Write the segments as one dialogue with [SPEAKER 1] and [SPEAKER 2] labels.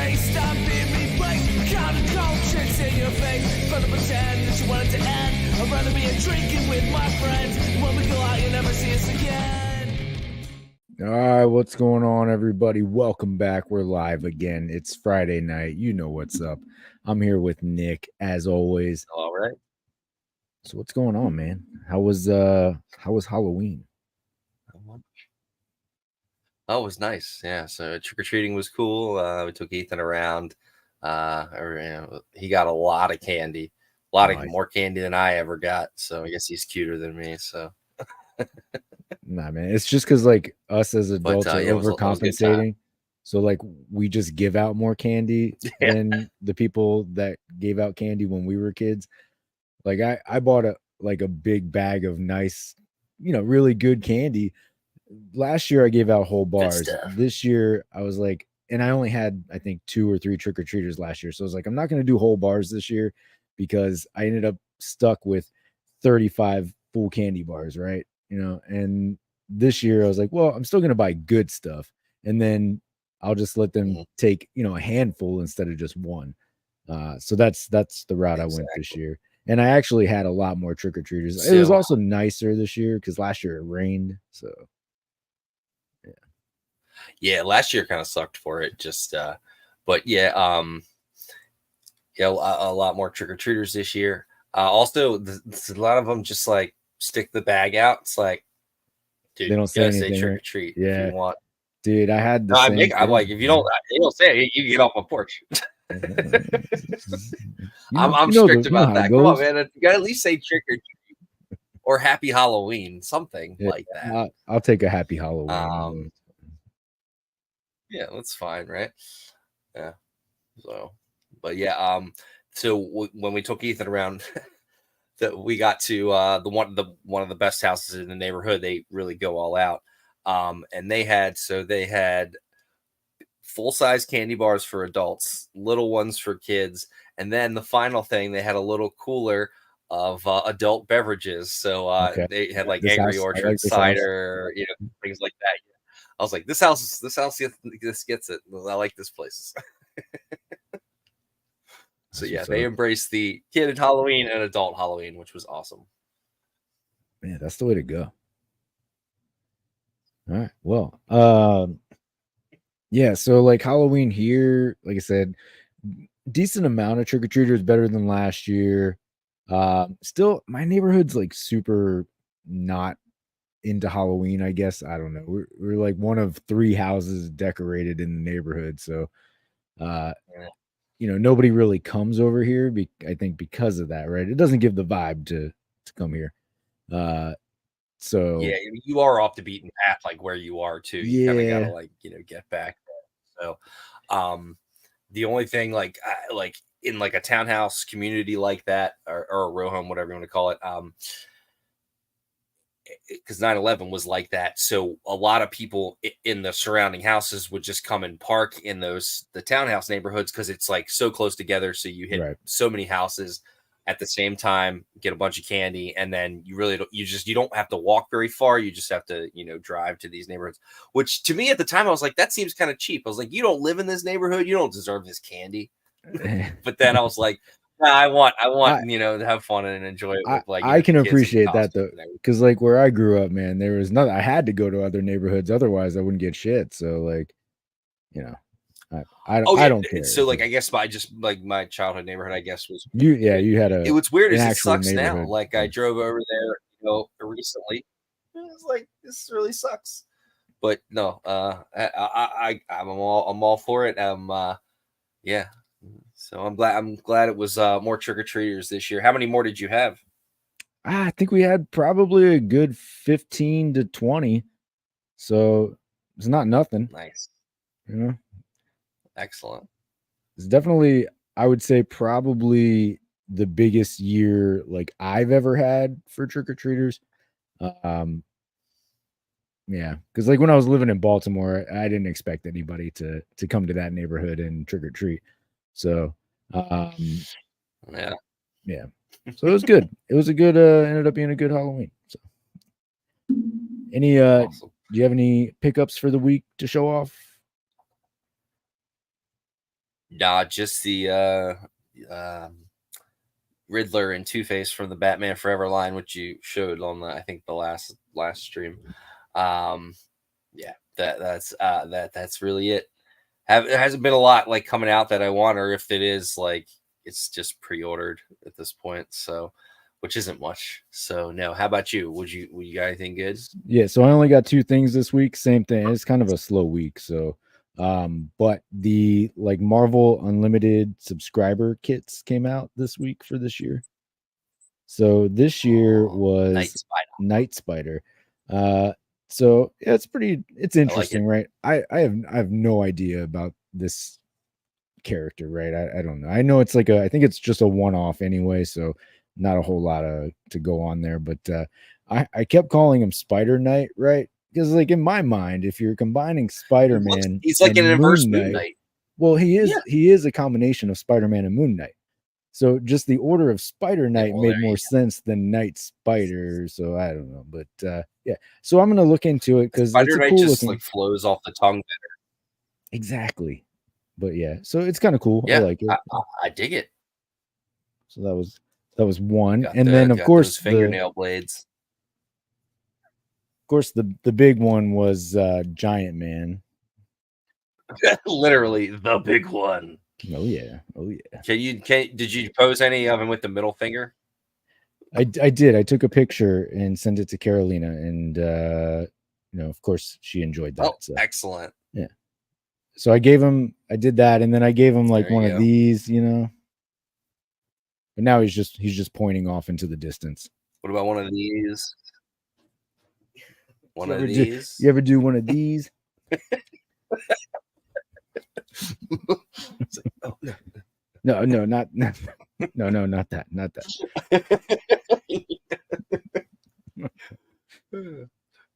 [SPEAKER 1] erased, I'm being replaced. Counterculture's in your face. Gonna pretend that you want it to end. I'd rather be a drinking with my friends. When we go out, you'll never see us again.
[SPEAKER 2] All right, what's going on, everybody? Welcome back. We're live again. It's Friday night. You know what's up. I'm here with Nick, as always.
[SPEAKER 3] All right.
[SPEAKER 2] So what's going on, man? How was Halloween?
[SPEAKER 3] Oh, it was nice. Yeah. So trick-or-treating was cool. We took Ethan around. He got a lot of candy, more candy than I ever got. So I guess he's cuter than me. So
[SPEAKER 2] Nah, man. It's just because like us as adults are
[SPEAKER 3] it was a good time.
[SPEAKER 2] overcompensating. So like we just give out more candy than the people that gave out candy when we were kids. Like I bought a big bag of nice, really good candy. Last year I gave out whole bars. This year I was like, and I only had I think 2 or 3 trick-or-treaters last year. So I was like, I'm not going to do whole bars this year because I ended up stuck with 35 full candy bars, right? And this year I was like, well, I'm still going to buy good stuff. And then I'll just let them take, a handful instead of just one. So that's the route I went this year. And I actually had a lot more trick-or-treaters. It was also nicer this year because last year it rained. So
[SPEAKER 3] yeah, last year kind of sucked for it. But yeah, a lot more trick-or-treaters this year. Also, a lot of them just like stick the bag out. It's like, dude,
[SPEAKER 2] they don't say anything.
[SPEAKER 3] Trick-or-treat
[SPEAKER 2] if
[SPEAKER 3] you want.
[SPEAKER 2] Dude, I had the same
[SPEAKER 3] I'm like, if you don't say it, you get off my porch. I'm strict about that. Come on, man. You gotta at least say trick or treat or happy Halloween, something like that.
[SPEAKER 2] I'll take a happy Halloween.
[SPEAKER 3] Yeah, that's fine, right? Yeah. So, but yeah, so when we took Ethan around, that we got to one of the best houses in the neighborhood. They really go all out. And they had full-size candy bars for adults, little ones for kids, and then the final thing, they had a little cooler of adult beverages. So they had like Angry Orchard cider, things like that. I was like, this house gets it. I like this place. So yeah, they embraced the kid Halloween and adult Halloween, which was awesome.
[SPEAKER 2] Man, that's the way to go. All right. Well, yeah, so like Halloween here, like I said, decent amount of trick-or-treaters, better than last year. Still, my neighborhood's like super not into Halloween, I guess. I don't know. We're like one of 3 houses decorated in the neighborhood. So, nobody really comes over here, I think because of that, right? It doesn't give the vibe to come here. So
[SPEAKER 3] yeah, you are off the beaten path, like where you are too. You kind of gotta get back there. So, the only thing like in like a townhouse community like that, or a row home, whatever you want to call it, because 9/11 was like that. So a lot of people in the surrounding houses would just come and park in the townhouse neighborhoods because it's like so close together. So you hit so many houses at the same time, get a bunch of candy, and then you don't have to walk very far. You just have to, drive to these neighborhoods, which to me at the time, I was like, that seems kind of cheap. I was like, you don't live in this neighborhood. You don't deserve this candy. But then I was like, nah, I want, to have fun and enjoy it with
[SPEAKER 2] I can appreciate that though. Cause like where I grew up, man, there was nothing, I had to go to other neighborhoods. Otherwise I wouldn't get shit. So like, I don't care.
[SPEAKER 3] So like I guess my childhood neighborhood, I guess was
[SPEAKER 2] you had
[SPEAKER 3] it was weird as it sucks now. Like I drove over there, recently. It was like this really sucks. But no, I'm all for it. Yeah. So I'm glad it was more trick-or-treaters this year. How many more did you have?
[SPEAKER 2] I think we had probably a good 15 to 20. So it's not nothing.
[SPEAKER 3] Nice.
[SPEAKER 2] Excellent. It's definitely, I would say, probably the biggest year like I've ever had for trick-or-treaters. Yeah, because like when I was living in Baltimore, I didn't expect anybody to come to that neighborhood and trick-or-treat. So yeah. So it was good. It was a good ended up being a good Halloween. So any awesome. Do you have any pickups for the week to show off?
[SPEAKER 3] Nah, just the Riddler and Two-Face from the Batman Forever line, which you showed on the, I think, the last stream. Yeah, that's really it. There hasn't been a lot like coming out that I want, or if it is, like, it's just pre-ordered at this point, so, which isn't much. So no. How about you? Would you got anything good?
[SPEAKER 2] Yeah, so I only got 2 things this week. Same thing. It's kind of a slow week, so but the like Marvel Unlimited subscriber kits came out this week for this year. So this year was Night Spider. So yeah, it's interesting, right? I have no idea about this character, right? I don't know. I know it's like I think it's just a one-off anyway, so not a whole lot to go on there, but I kept calling him Spider Knight, right? Because like in my mind, if you're combining Spider-Man,
[SPEAKER 3] he's like an inverse Moon Knight.
[SPEAKER 2] Well, he is a combination of Spider-Man and Moon Knight. So just the order of Spider Knight made more sense than Night Spider. So I don't know, but yeah. So I'm gonna look into it because
[SPEAKER 3] Spider Knight just like flows off the tongue better.
[SPEAKER 2] Exactly. But yeah, so it's kind of cool.
[SPEAKER 3] Yeah,
[SPEAKER 2] I like it.
[SPEAKER 3] I dig it.
[SPEAKER 2] So that was one, and then of course
[SPEAKER 3] fingernail blades.
[SPEAKER 2] Of course, the big one was Giant Man.
[SPEAKER 3] Literally the big one.
[SPEAKER 2] Oh yeah.
[SPEAKER 3] Did you pose any of them with the middle finger?
[SPEAKER 2] I did. I took a picture and sent it to Carolina, and of course she enjoyed that.
[SPEAKER 3] Oh, so. Excellent.
[SPEAKER 2] Yeah. So I did that, and then I gave him like one of these, But now he's just pointing off into the distance.
[SPEAKER 3] What about one of these?
[SPEAKER 2] You ever do one of these? No, not that. Not that.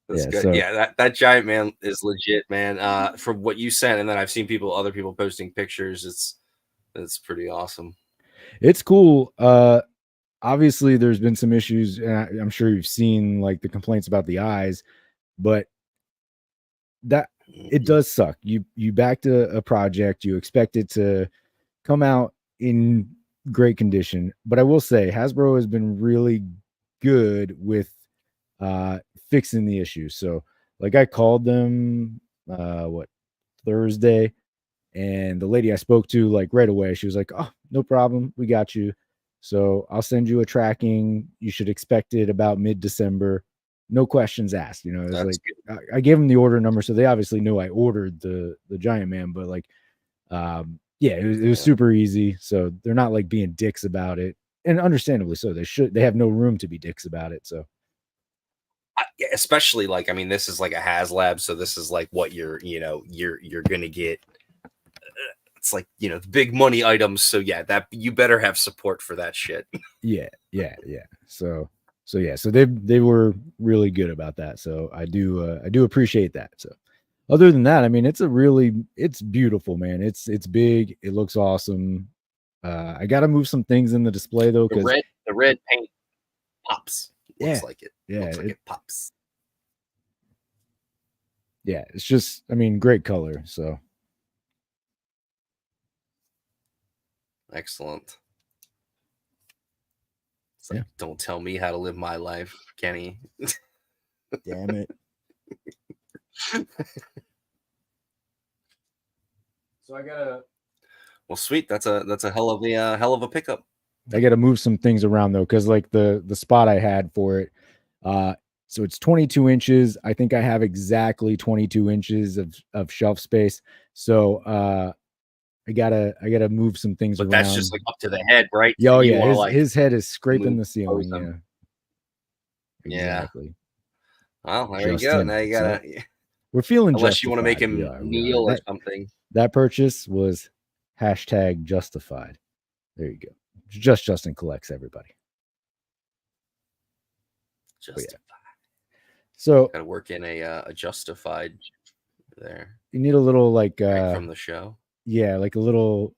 [SPEAKER 3] That's good. So, yeah, that Giant Man is legit, man. From what you sent, and then I've seen other people posting pictures. It's pretty awesome.
[SPEAKER 2] It's cool. Obviously, there's been some issues, and I'm sure you've seen like the complaints about the eyes, but that it does suck. You backed a project, you expect it to come out in great condition, but I will say Hasbro has been really good with fixing the issue. So like I called them Thursday, and the lady I spoke to like right away, she was like, "Oh, no problem, we got you. So I'll send you a tracking. You should expect it about mid-December. No questions asked." It was like I gave them the order number, so they obviously knew I ordered the Giant Man, but like it was super easy. So they're not like being dicks about it, and understandably so. They have no room to be dicks about it. So
[SPEAKER 3] especially like, I mean, this is like a HasLab, so this is like what you're gonna get. It's like, the big money items. So yeah, that you better have support for that shit. Yeah.
[SPEAKER 2] So they were really good about that. So I do appreciate that. So other than that, I mean, it's beautiful, man. It's big. It looks awesome. I got to move some things in the display though, because
[SPEAKER 3] the red paint pops. Looks like it.
[SPEAKER 2] Yeah,
[SPEAKER 3] looks like it pops.
[SPEAKER 2] Yeah, it's just, I mean, great color. So
[SPEAKER 3] excellent. It's like, don't tell me how to live my life, Kenny.
[SPEAKER 2] Damn it. So I gotta.
[SPEAKER 3] Well, sweet. That's a hell of a pickup.
[SPEAKER 2] I gotta move some things around though, because like the spot I had for it, so it's 22 inches. I think I have exactly 22 inches of shelf space. So I gotta move some things around.
[SPEAKER 3] That's just like up to the head, right?
[SPEAKER 2] Oh yeah, his head is scraping the ceiling. Yeah, exactly.
[SPEAKER 3] Well, there you go. Now you gotta.
[SPEAKER 2] We're feeling,
[SPEAKER 3] unless you want to make him kneel or something.
[SPEAKER 2] That purchase was #justified. There you go. Just Justin collects, everybody.
[SPEAKER 3] Justified.
[SPEAKER 2] So
[SPEAKER 3] gotta work in a justified there.
[SPEAKER 2] You need a little like
[SPEAKER 3] right from the show.
[SPEAKER 2] Yeah, like a little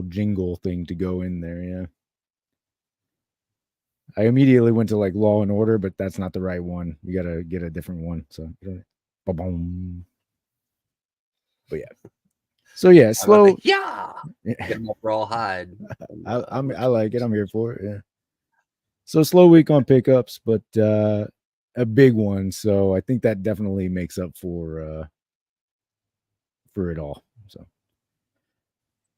[SPEAKER 2] jingle thing to go in there. Yeah. I immediately went to like Law and Order, but that's not the right one. You gotta get a different one. So ba-boom. But yeah. So yeah, slow.
[SPEAKER 3] Get them up raw hide.
[SPEAKER 2] I like it. I'm here for it. Yeah. So slow week on pickups, but a big one. So I think that definitely makes up for it all. So,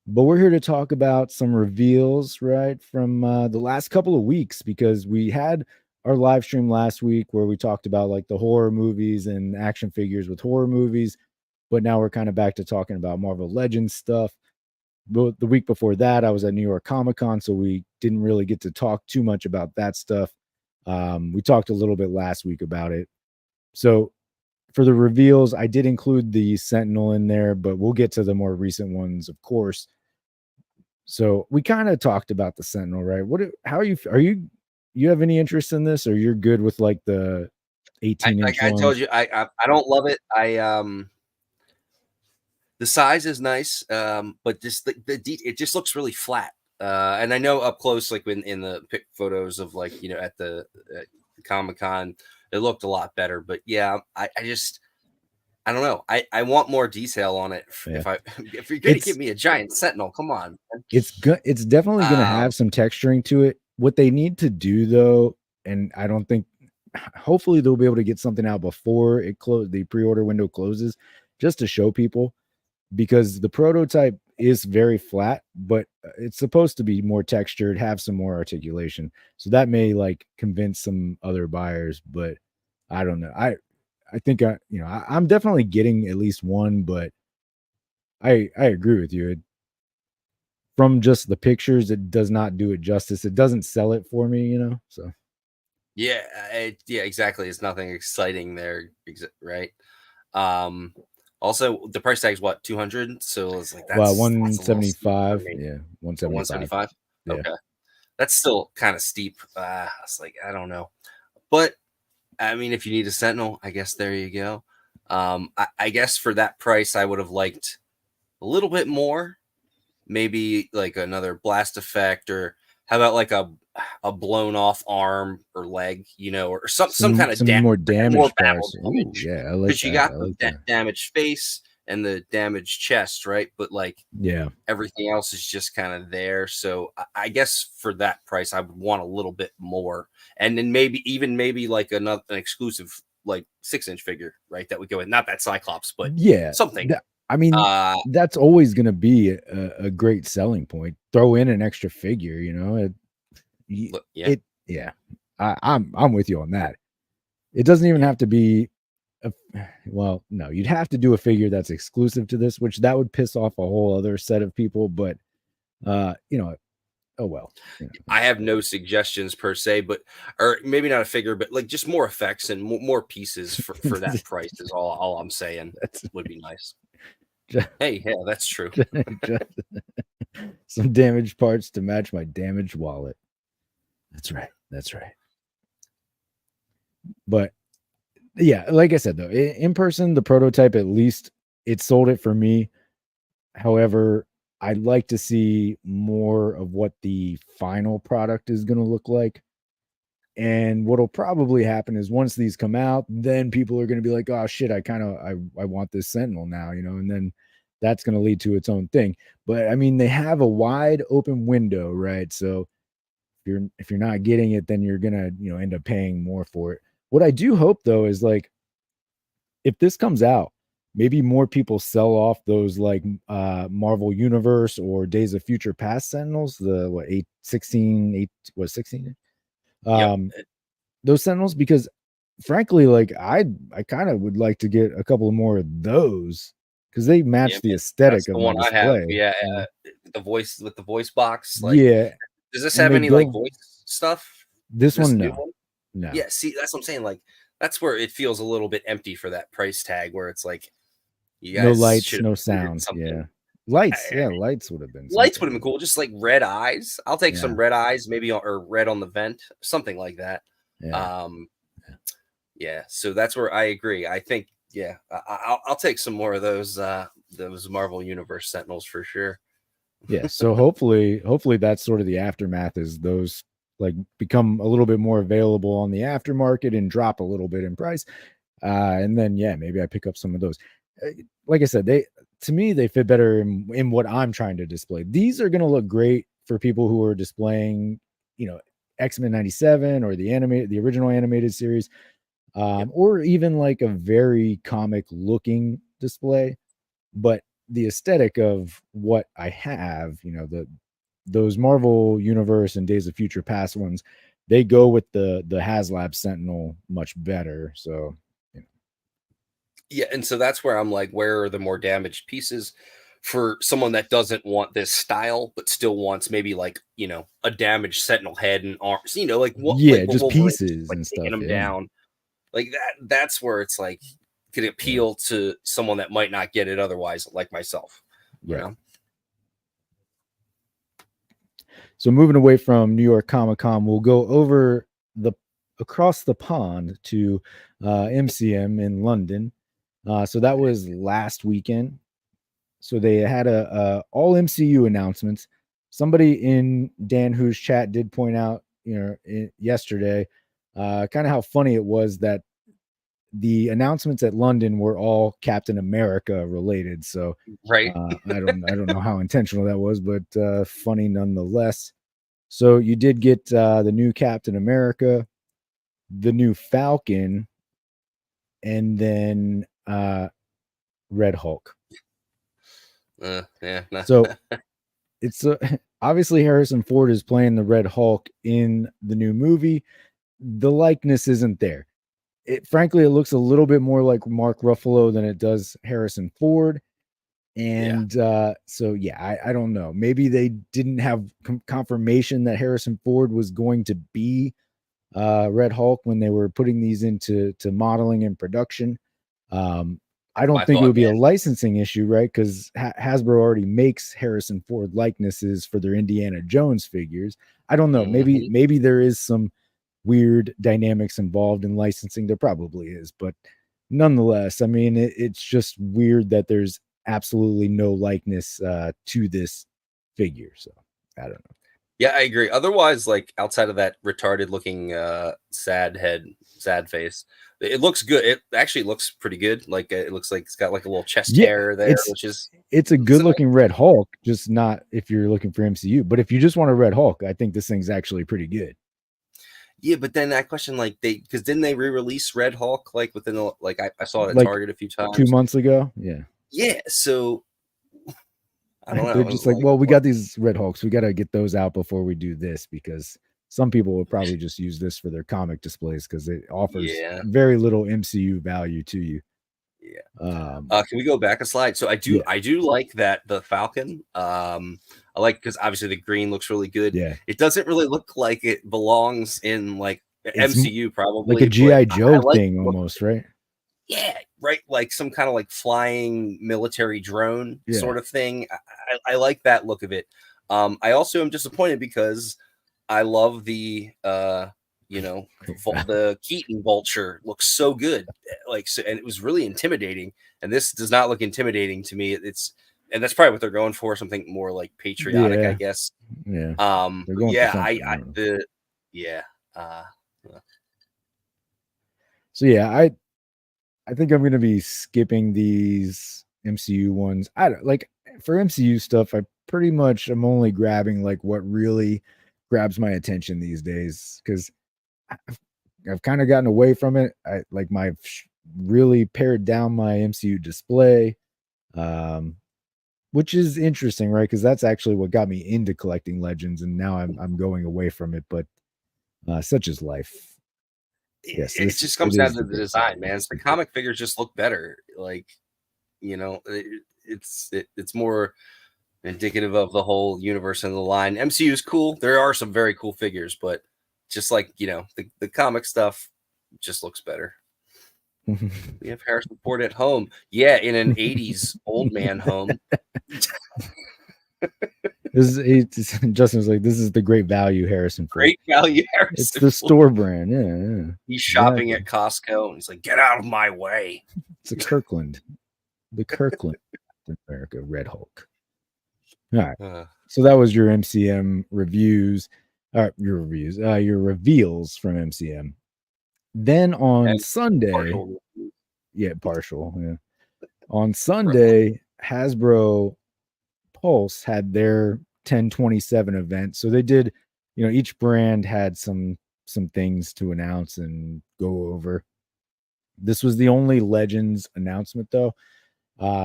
[SPEAKER 2] but we're here to talk about some reveals, right, from the last couple of weeks, because we had our live stream last week where we talked about like the horror movies and action figures with horror movies, but now we're kind of back to talking about Marvel Legends stuff. But the week before that, I was at New York Comic Con, so we didn't really get to talk too much about that stuff. We talked a little bit last week about it. So for the reveals, I did include the Sentinel in there, but we'll get to the more recent ones, of course. So we kind of talked about the Sentinel, right? How are you have any interest in this, or you're good with like the 18-inch
[SPEAKER 3] I told you, I don't love it. The size is nice, but just it just looks really flat. And I know up close, like in the pic photos of like, at the Comic-Con, it looked a lot better. But yeah, I don't know. I want more detail on it.
[SPEAKER 2] Yeah.
[SPEAKER 3] If you're gonna give me a giant Sentinel, come on. Man.
[SPEAKER 2] It's definitely gonna have some texturing to it. What they need to do though, and I don't think, hopefully they'll be able to get something out before the pre-order window closes, just to show people, because the prototype is very flat, but it's supposed to be more textured, have some more articulation. So that may like convince some other buyers, but I don't know. I think I'm definitely getting at least one, but I agree with you. From just the pictures, it does not do it justice. It doesn't sell it for me, so.
[SPEAKER 3] Yeah, exactly. It's nothing exciting there, right? Also, the price tag is what, 200? So it's like that's
[SPEAKER 2] 175. Yeah, 175.
[SPEAKER 3] Yeah. Okay, that's still kind of steep. It's like, I don't know, but I mean, if you need a Sentinel, I guess there you go. I guess for that price, I would have liked a little bit more, maybe like another blast effect, or how about like a blown off arm or leg, or some kind of
[SPEAKER 2] more damage parts.
[SPEAKER 3] Yeah, I like that. Because you got the damaged face and the damaged chest, right? But like,
[SPEAKER 2] yeah,
[SPEAKER 3] everything else is just kind of there. So I guess for that price, I would want a little bit more, and then maybe like an exclusive like 6-inch figure, right? That would go in, not that Cyclops, but
[SPEAKER 2] yeah,
[SPEAKER 3] something.
[SPEAKER 2] I mean, that's always going to be a great selling point. Throw in an extra figure, I'm with you on that. It doesn't even have to be no, you'd have to do a figure that's exclusive to this, which that would piss off a whole other set of people, but oh well.
[SPEAKER 3] I have no suggestions per se, or maybe not a figure, but like just more effects and more pieces for that price is all I'm saying. That would be nice. Hey, yeah, that's true.
[SPEAKER 2] Some damaged parts to match my damaged wallet. That's right. But yeah, like I said, though, in person, the prototype, at least it sold it for me. However, I'd like to see more of what the final product is going to look like. And what'll probably happen is once these come out, then people are going to be like, oh shit, I want this Sentinel now, and then that's going to lead to its own thing. But I mean, they have a wide open window, right? So if you're not getting it, then you're going to, end up paying more for it. What I do hope though, is like, if this comes out, maybe more people sell off those like Marvel Universe or Days of Future Past Sentinels, the 16? Those Sentinels, because frankly, like I kind of would like to get a couple more of those, because they match the aesthetic of the one display. I have.
[SPEAKER 3] Yeah, the voice with the voice box.
[SPEAKER 2] Like, yeah.
[SPEAKER 3] Does this have any like voice stuff?
[SPEAKER 2] This one, no. No.
[SPEAKER 3] Yeah, see, that's what I'm saying. Like, that's where it feels a little bit empty for that price tag, where it's like, you guys,
[SPEAKER 2] no lights, no sound. Yeah, lights. Lights would have been.
[SPEAKER 3] Lights would have been cool. Just like red eyes. I'll take some red eyes, maybe, or red on the vent, something like that. Yeah. So that's where I agree. I think, I'll take some more of those Marvel Universe Sentinels for sure.
[SPEAKER 2] Yeah. So hopefully that's sort of the aftermath, is those like become a little bit more available on the aftermarket and drop a little bit in price. And then, maybe I pick up some of those. Like I said, to me, they fit better in what I'm trying to display. These are going to look great for people who are displaying, X-Men 97 or the original animated series, or even like a very comic looking display. But the aesthetic of what I have, those Marvel Universe and Days of Future Past ones, they go with the HasLab Sentinel much better. So,
[SPEAKER 3] yeah, and so that's where I'm like, where are the more damaged pieces for someone that doesn't want this style, but still wants maybe like a damaged Sentinel head and arms, like what,
[SPEAKER 2] yeah,
[SPEAKER 3] like what
[SPEAKER 2] just
[SPEAKER 3] Wolverine,
[SPEAKER 2] pieces
[SPEAKER 3] like
[SPEAKER 2] and
[SPEAKER 3] taking
[SPEAKER 2] stuff.
[SPEAKER 3] them
[SPEAKER 2] Yeah.
[SPEAKER 3] down, like that. That's where it's like could appeal to someone that might not get it otherwise, like myself.
[SPEAKER 2] Right. So moving away from New York Comic Con, we'll go over across the pond to MCM in London. So that was last weekend. So they had a all MCU announcements. Somebody in Dan Who's chat did point out, yesterday, kind of how funny it was that the announcements at London were all Captain America related. So
[SPEAKER 3] right,
[SPEAKER 2] I don't know how intentional that was, but funny nonetheless. So you did get the new Captain America, the new Falcon, and then Red Hulk.
[SPEAKER 3] yeah.
[SPEAKER 2] So it's obviously Harrison Ford is playing the Red Hulk in the new movie. The likeness isn't there. Frankly, it looks a little bit more like Mark Ruffalo than it does Harrison Ford. And so, I don't know. Maybe they didn't have confirmation that Harrison Ford was going to be Red Hulk when they were putting these into modeling and production. I don't think it would be a licensing issue, right? Because Hasbro already makes Harrison Ford likenesses for their Indiana Jones figures. I don't know. Maybe there is some weird dynamics involved in licensing. There probably is, but nonetheless, I mean, it's just weird that there's absolutely no likeness to this figure. So I don't know.
[SPEAKER 3] Yeah, I agree. Otherwise, like outside of that retarded looking sad face, it looks good. It actually looks pretty good. Like it looks like it's got like a little chest hair there, which is
[SPEAKER 2] it's a good looking Red Hulk, just not if you're looking for MCU. But if you just want a Red Hulk, I think this thing's actually pretty good.
[SPEAKER 3] Yeah, but then that question, like because didn't they re-release Red Hulk like within the I saw it at
[SPEAKER 2] like
[SPEAKER 3] Target a few times
[SPEAKER 2] 2 months ago? Yeah.
[SPEAKER 3] Yeah, so I don't know.
[SPEAKER 2] They're just like, well, we got these Red Hulks. We got to get those out before we do this because some people will probably just use this for their comic displays because it offers very little MCU value to you.
[SPEAKER 3] Yeah. Can we go back a slide? So I do like that the Falcon. I like because obviously the green looks really good.
[SPEAKER 2] Yeah.
[SPEAKER 3] It doesn't really look like it belongs in like MCU, probably
[SPEAKER 2] like a GI Joe thing almost, right?
[SPEAKER 3] Yeah, right. Like some kind of like flying military drone sort of thing. I like that look of it. I also am disappointed because I love the the Keaton vulture looks so good. Like so, and it was really intimidating. And this does not look intimidating to me. And that's probably what they're going for, something more like patriotic, I guess.
[SPEAKER 2] Yeah. So I think I'm going to be skipping these MCU ones. I don't like for MCU stuff. I pretty much am only grabbing like what really grabs my attention these days because I've kind of gotten away from it. I like really pared down my MCU display, which is interesting, right? Because that's actually what got me into collecting Legends, and now I'm going away from it. But such is life.
[SPEAKER 3] Yes, it just comes down to the design, man. The comic figures just look better. Like, it's more indicative of the whole universe and the line. MCU is cool. There are some very cool figures, but just like the comic stuff just looks better. We have Harrison Ford at home. Yeah, in an 80s old man home.
[SPEAKER 2] Justin's like, this is the great value Harrison Ford.
[SPEAKER 3] Great value Harrison.
[SPEAKER 2] It's the store brand. Yeah.
[SPEAKER 3] He's shopping at Costco and he's like, get out of my way.
[SPEAKER 2] It's a Kirkland. The Kirkland America Red Hulk. All right. So that was your MCM reviews. Your reveals from MCM. Then on Sunday, partial. Yeah. On Sunday, Hasbro Pulse had their 1027 event. So they did, each brand had some things to announce and go over. This was the only Legends announcement though.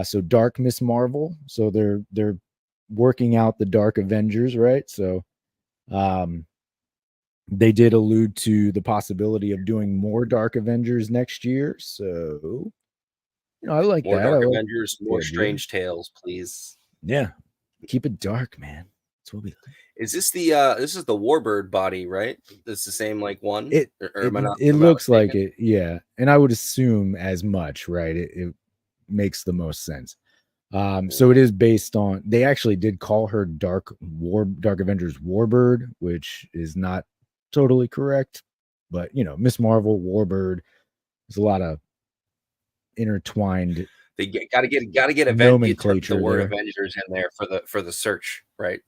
[SPEAKER 2] So Dark Miss Marvel. So they're working out the Dark Avengers, right? So they did allude to the possibility of doing more Dark Avengers next year. So I like
[SPEAKER 3] more
[SPEAKER 2] that.
[SPEAKER 3] Dark Avengers, more Strange Tales, please.
[SPEAKER 2] Yeah. Keep it dark, man. That's what we like.
[SPEAKER 3] Is this the this is the Warbird body, right? It's the same like one.
[SPEAKER 2] It looks like it, yeah. And I would assume as much, right? It makes the most sense. So it is based on. They actually did call her Dark Avengers Warbird, which is not totally correct, but Miss Marvel, Warbird. There's a lot of intertwined.
[SPEAKER 3] They got to get
[SPEAKER 2] nomenclature
[SPEAKER 3] the word
[SPEAKER 2] there.
[SPEAKER 3] Avengers in there for the search, right?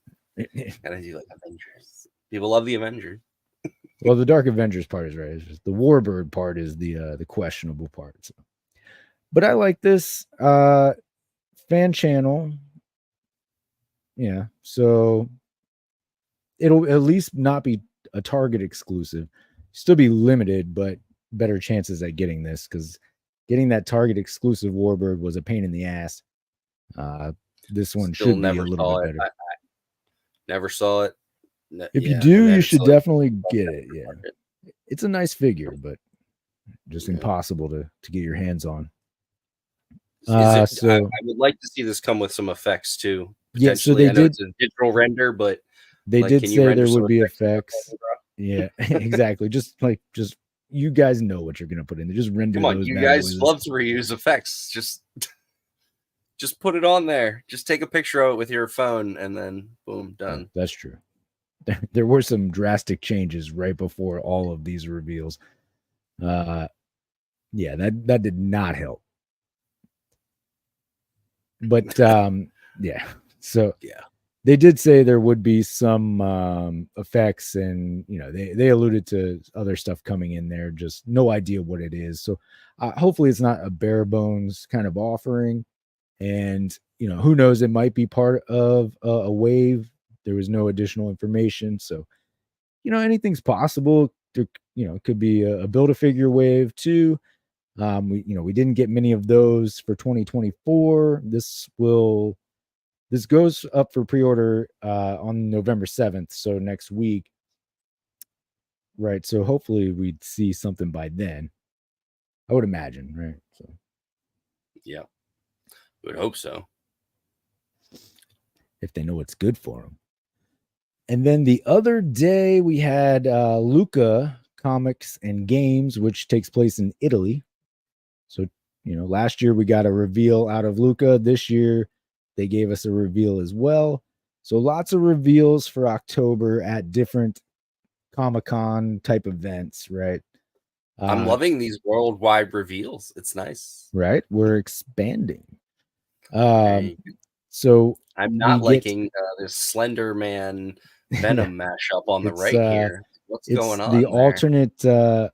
[SPEAKER 3] Gotta do like Avengers. People love the Avengers.
[SPEAKER 2] Well, the Dark Avengers part is right. It's just the Warbird part is the questionable part. So. But I like this fan channel. Yeah, so it'll at least not be a Target exclusive. Still be limited, but better chances at getting this because getting that Target exclusive Warbird was a pain in the ass. This one
[SPEAKER 3] Still
[SPEAKER 2] should be a little bit better.
[SPEAKER 3] I never saw it.
[SPEAKER 2] If you do, you should definitely get it. Yeah, it's a nice figure, but just impossible to get your hands on.
[SPEAKER 3] I would like to see this come with some effects too.
[SPEAKER 2] Yeah, so they did.
[SPEAKER 3] It's a digital render, but
[SPEAKER 2] they did say there would be effects. Yeah, exactly. Just you guys know what you're gonna put in there. Just render.
[SPEAKER 3] Come on, you guys love to reuse effects. Just put it on there. Just take a picture of it with your phone, and then boom, done.
[SPEAKER 2] That's true. There were some drastic changes right before all of these reveals. Yeah, that did not help. But yeah. So
[SPEAKER 3] yeah,
[SPEAKER 2] they did say there would be some effects, and they alluded to other stuff coming in there. Just no idea what it is. So hopefully it's not a bare bones kind of offering. And who knows? It might be part of a wave. There was no additional information, so anything's possible. There, it could be a Build-A-Figure wave too. We didn't get many of those for 2024. This goes up for pre-order on November 7th, so next week. Right. So hopefully we'd see something by then. I would imagine, right? So
[SPEAKER 3] yeah. I would hope so.
[SPEAKER 2] If they know what's good for them. And then the other day we had Lucca Comics and Games, which takes place in Italy. So, last year we got a reveal out of Lucca. This year they gave us a reveal as well. So lots of reveals for October at different Comic-Con type events, right?
[SPEAKER 3] I'm loving these worldwide reveals. It's nice.
[SPEAKER 2] Right? We're expanding. So
[SPEAKER 3] I'm not liking this Slender Man Venom mashup on the right here. What's going on?
[SPEAKER 2] The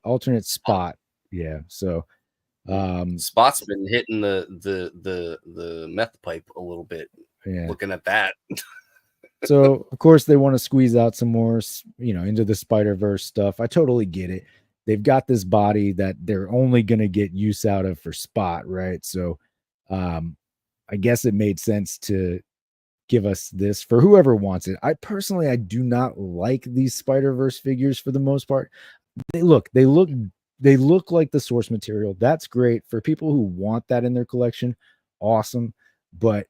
[SPEAKER 2] alternate Spot. Yeah. So
[SPEAKER 3] Spot's been hitting the meth pipe a little bit.
[SPEAKER 2] Yeah.
[SPEAKER 3] Looking at that.
[SPEAKER 2] So of course they want to squeeze out some more, into the Spider-Verse stuff. I totally get it. They've got this body that they're only going to get use out of for Spot, right? So I guess it made sense to give us this for whoever wants it. I do not like these Spider-Verse figures for the most part. They look like the source material. That's great for people who want that in their collection. Awesome. But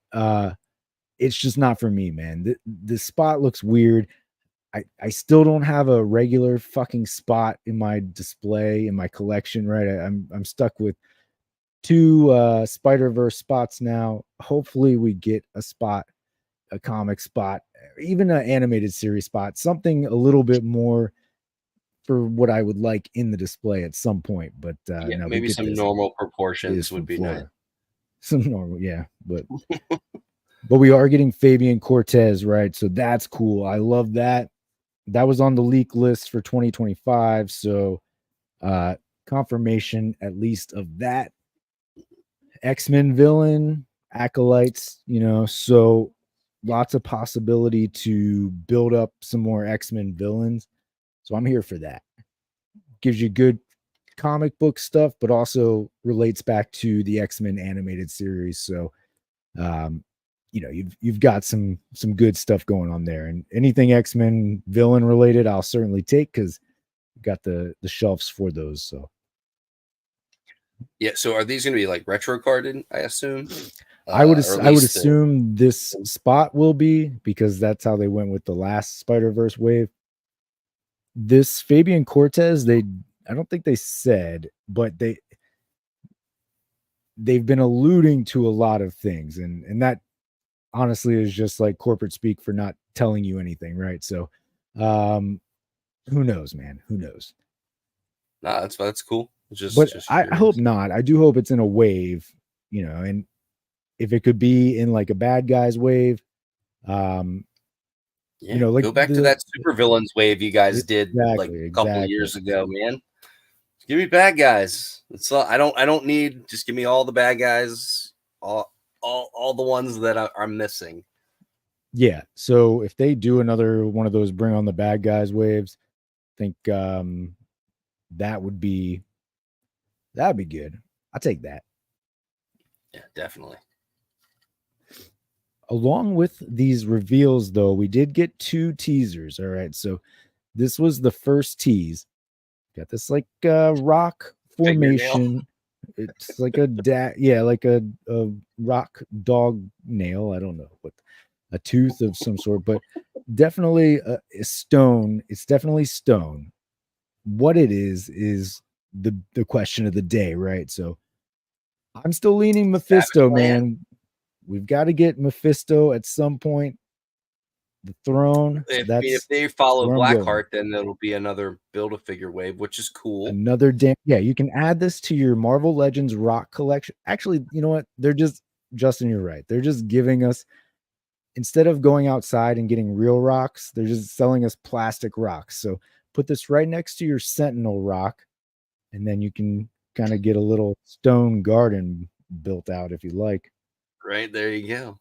[SPEAKER 2] it's just not for me, man. The Spot looks weird. I still don't have a regular fucking Spot in my display in my collection, right? I'm stuck with 2 Spider-Verse Spots now. Hopefully we get a Spot, a comic Spot, even an animated series Spot, something a little bit more for what I would like in the display at some point. But no,
[SPEAKER 3] maybe some normal proportions would be nice.
[SPEAKER 2] Some normal, yeah. But but we are getting Fabian Cortez, right? So that's cool. I love that. That was on the leak list for 2025. So confirmation at least of that. X-Men villain acolytes, you know, so lots of possibility to build up some more X-Men villains. So I'm here for that. Gives you good comic book stuff, but also relates back to the X-Men animated series. So you know, you've got some good stuff going on there. And anything X-Men villain related, I'll certainly take because got the shelves for those. So
[SPEAKER 3] yeah, so are these going to be like retro carded, I assume?
[SPEAKER 2] I would assume this spot will be, because that's how they went with the last Spider-Verse wave. This Fabian Cortez, I don't think they said, but they've been alluding to a lot of things, and that honestly is just like corporate speak for not telling you anything, right? So who knows, man? Who knows?
[SPEAKER 3] Nah, that's cool.
[SPEAKER 2] But I hope not. I do hope it's in a wave, you know, and if it could be in like a bad guys wave,
[SPEAKER 3] yeah,
[SPEAKER 2] you know, like
[SPEAKER 3] go back to that super villains wave you guys did like a couple of years ago, man. Give me bad guys. It's all, I don't need, just give me all the bad guys, all the ones that are missing.
[SPEAKER 2] Yeah. So if they do another one of those bring on the bad guys waves, I think that'd be good. I'll take that.
[SPEAKER 3] Yeah, definitely.
[SPEAKER 2] Along with these reveals, though, we did get 2 teasers. All right. So this was the first tease. Got this like rock formation. It's like a like a rock dog nail. I don't know, but a tooth of some sort, but definitely a stone. It's definitely stone. What it is the question of the day, right? So I'm still leaning Mephisto, man. We've got to get Mephisto at some point. The throne.
[SPEAKER 3] If they follow Blackheart, then it'll be another Build-A-Figure wave, which is cool.
[SPEAKER 2] Another yeah, you can add this to your Marvel Legends rock collection. Actually, you know what? They're just, Justin, you're right. They're just giving us, instead of going outside and getting real rocks, they're just selling us plastic rocks. So put this right next to your Sentinel rock, and then you can kind of get a little stone garden built out if you like.
[SPEAKER 3] Right, there you go.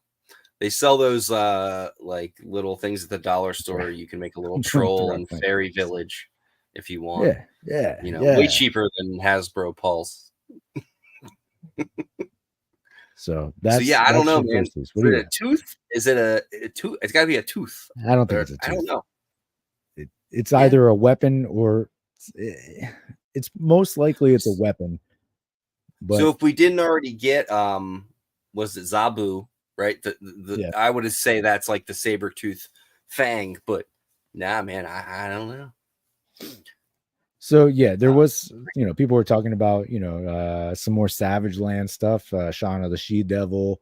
[SPEAKER 3] They sell those like little things at the dollar store. You can make a little troll and fairy village if you want.
[SPEAKER 2] Yeah.
[SPEAKER 3] You know, way cheaper than Hasbro Pulse.
[SPEAKER 2] So that's
[SPEAKER 3] yeah, I don't know, man. Is it a tooth? Is it a tooth? It's got to be a tooth.
[SPEAKER 2] I don't think it's a tooth.
[SPEAKER 3] I don't know.
[SPEAKER 2] It's either a weapon or it's most likely it's a weapon. But
[SPEAKER 3] so if we didn't already get was it Zabu? Right, I would say that's like the saber tooth fang, but nah, man, I don't know.
[SPEAKER 2] So yeah, there was, you know, people were talking about, you know, some more Savage Land stuff. Shauna the She-Devil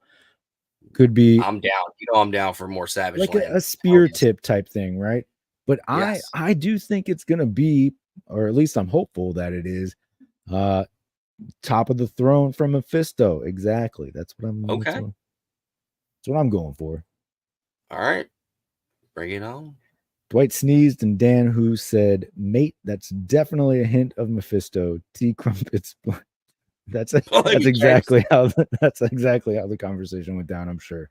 [SPEAKER 2] could be.
[SPEAKER 3] I'm down. You know, I'm down for more Savage
[SPEAKER 2] like
[SPEAKER 3] Land.
[SPEAKER 2] a spear tip type thing, right? But I do think it's gonna be, or at least I'm hopeful that it is, top of the throne from Mephisto. Exactly. That's what I'm.
[SPEAKER 3] Okay.
[SPEAKER 2] That's what I'm going for.
[SPEAKER 3] All right. Bring it on.
[SPEAKER 2] Dwight sneezed, and Dan Who said, "Mate, that's definitely a hint of Mephisto." T. Crumpets. That's exactly how the conversation went down, I'm sure.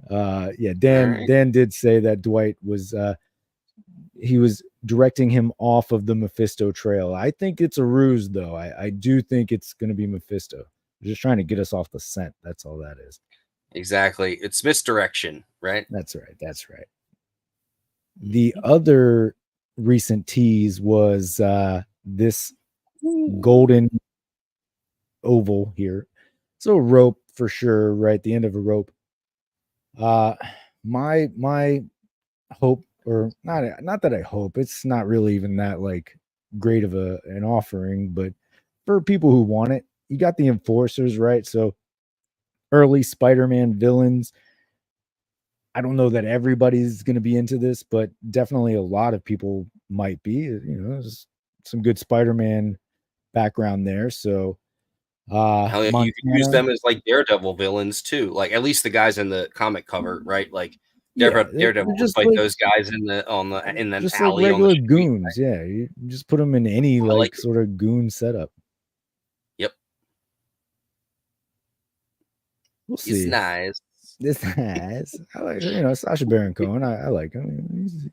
[SPEAKER 2] Dan did say that Dwight was he was directing him off of the Mephisto trail. I think it's a ruse, though. I do think it's going to be Mephisto. They're just trying to get us off the scent. That's all that is.
[SPEAKER 3] Exactly. It's misdirection, right?
[SPEAKER 2] That's right. The other recent tease was this golden oval here. So a rope for sure, right? The end of a rope. My hope, or not that I hope, it's not really even that like great of an offering, but for people who want it, you got the enforcers, right? So early Spider-Man villains. I don't know that everybody's going to be into this, but definitely a lot of people might be. You know, there's some good Spider-Man background there. So
[SPEAKER 3] hell yeah, you can use them as like Daredevil villains too. Like at least the guys in the comic cover, right? Like Daredevil just like those guys in the
[SPEAKER 2] just
[SPEAKER 3] alley,
[SPEAKER 2] like regular
[SPEAKER 3] on the
[SPEAKER 2] goons. Yeah, you just put them in any like sort of goon setup.
[SPEAKER 3] Yep.
[SPEAKER 2] We'll
[SPEAKER 3] He's
[SPEAKER 2] see.
[SPEAKER 3] nice.
[SPEAKER 2] This has, I like, Sacha Baron Cohen. I like him.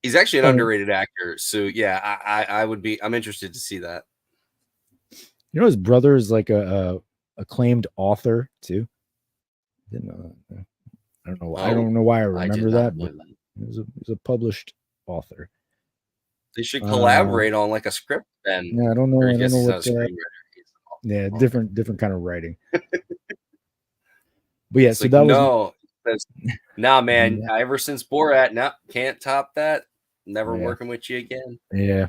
[SPEAKER 3] He's actually an
[SPEAKER 2] funny.
[SPEAKER 3] underrated actor. So yeah, I would be. I'm interested to see that.
[SPEAKER 2] His brother is like a acclaimed author too. Didn't know that. I don't know. I don't know why I remember that, but he was a published author.
[SPEAKER 3] They should collaborate on like a script. Then
[SPEAKER 2] yeah, I don't know. I don't know what. Yeah,
[SPEAKER 3] Oh.
[SPEAKER 2] different kind of writing. But yeah,
[SPEAKER 3] it's
[SPEAKER 2] so
[SPEAKER 3] like,
[SPEAKER 2] that was
[SPEAKER 3] nah, man. Ever since Borat, nah, can't top that. Never working with you again.
[SPEAKER 2] Yeah.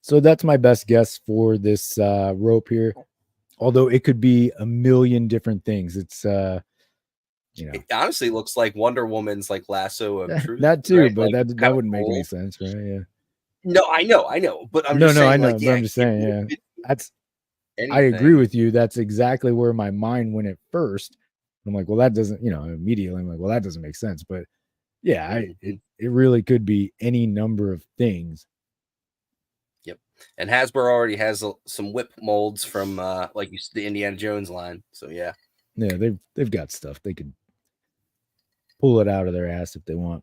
[SPEAKER 2] So that's my best guess for this rope here. Although it could be a million different things. It's
[SPEAKER 3] it honestly looks like Wonder Woman's like lasso of truth.
[SPEAKER 2] That too,
[SPEAKER 3] right?
[SPEAKER 2] but
[SPEAKER 3] like,
[SPEAKER 2] that wouldn't make any sense, right? Yeah.
[SPEAKER 3] No, I know, but I'm just saying,
[SPEAKER 2] I know,
[SPEAKER 3] like,
[SPEAKER 2] but I'm just saying, yeah. That's
[SPEAKER 3] anything.
[SPEAKER 2] I agree with you. That's exactly where my mind went at first. I'm like, well, that doesn't, immediately I'm like, well, that doesn't make sense. But yeah, it really could be any number of things.
[SPEAKER 3] Yep. And Hasbro already has some whip molds from like the Indiana Jones line. So yeah.
[SPEAKER 2] Yeah, they've got stuff. They could pull it out of their ass if they want.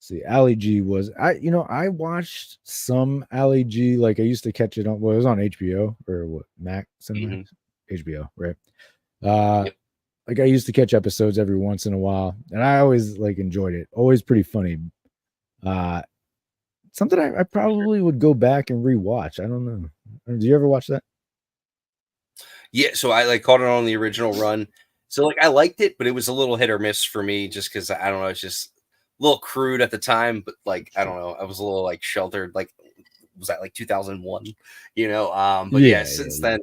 [SPEAKER 2] See, Ali G was I watched some Ali G, like I used to catch it on, well, it was on HBO or what, Max Cinemax? HBO, right? Like I used to catch episodes every once in a while, and I always like enjoyed it. Always pretty funny. Something I probably would go back and rewatch. I don't know. Do you ever watch that?
[SPEAKER 3] Yeah, so I like caught it on the original run. So like I liked it, but it was a little hit or miss for me just because I don't know, it's just a little crude at the time, but like I don't know, I was a little like sheltered. Like was that like 2001? But since then,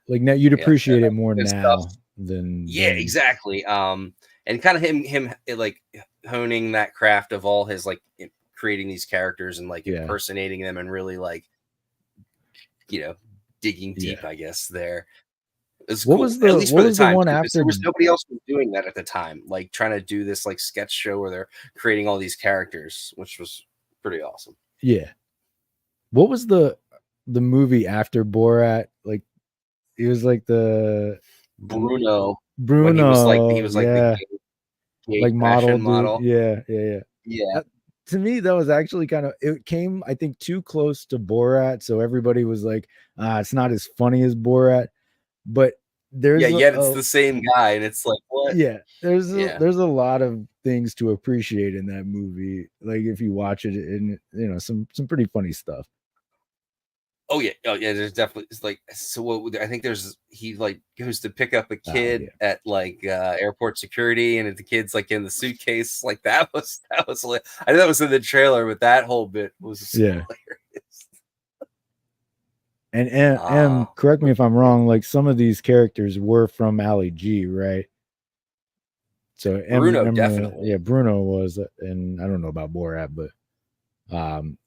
[SPEAKER 2] like now you'd appreciate it more now than then.
[SPEAKER 3] Exactly. And kind of him like honing that craft of all his like creating these characters and like impersonating them and really like digging deep, I guess there.
[SPEAKER 2] What was the one after?
[SPEAKER 3] There was nobody else doing that at the time, like trying to do this like sketch show where they're creating all these characters, which was pretty awesome.
[SPEAKER 2] Yeah. What was the movie after Borat? Like it was like the
[SPEAKER 3] Bruno.
[SPEAKER 2] He
[SPEAKER 3] was like the gay
[SPEAKER 2] like model. Yeah.
[SPEAKER 3] Yeah.
[SPEAKER 2] To me, that was actually it came, I think, too close to Borat, so everybody was like, it's not as funny as Borat. But there's
[SPEAKER 3] it's the same guy, and it's like, what?
[SPEAKER 2] Yeah, there's a lot of things to appreciate in that movie. Like if you watch it, and some pretty funny stuff.
[SPEAKER 3] Oh yeah, there's definitely, it's like, so what I think he like goes to pick up a kid at like airport security, and the kid's like in the suitcase. Like that was like, I know that was in the trailer, but that whole bit was hilarious.
[SPEAKER 2] And correct me if I'm wrong, like some of these characters were from Ali G, right? So
[SPEAKER 3] Bruno definitely.
[SPEAKER 2] Yeah, Bruno was, and I don't know about Borat, but
[SPEAKER 3] I'm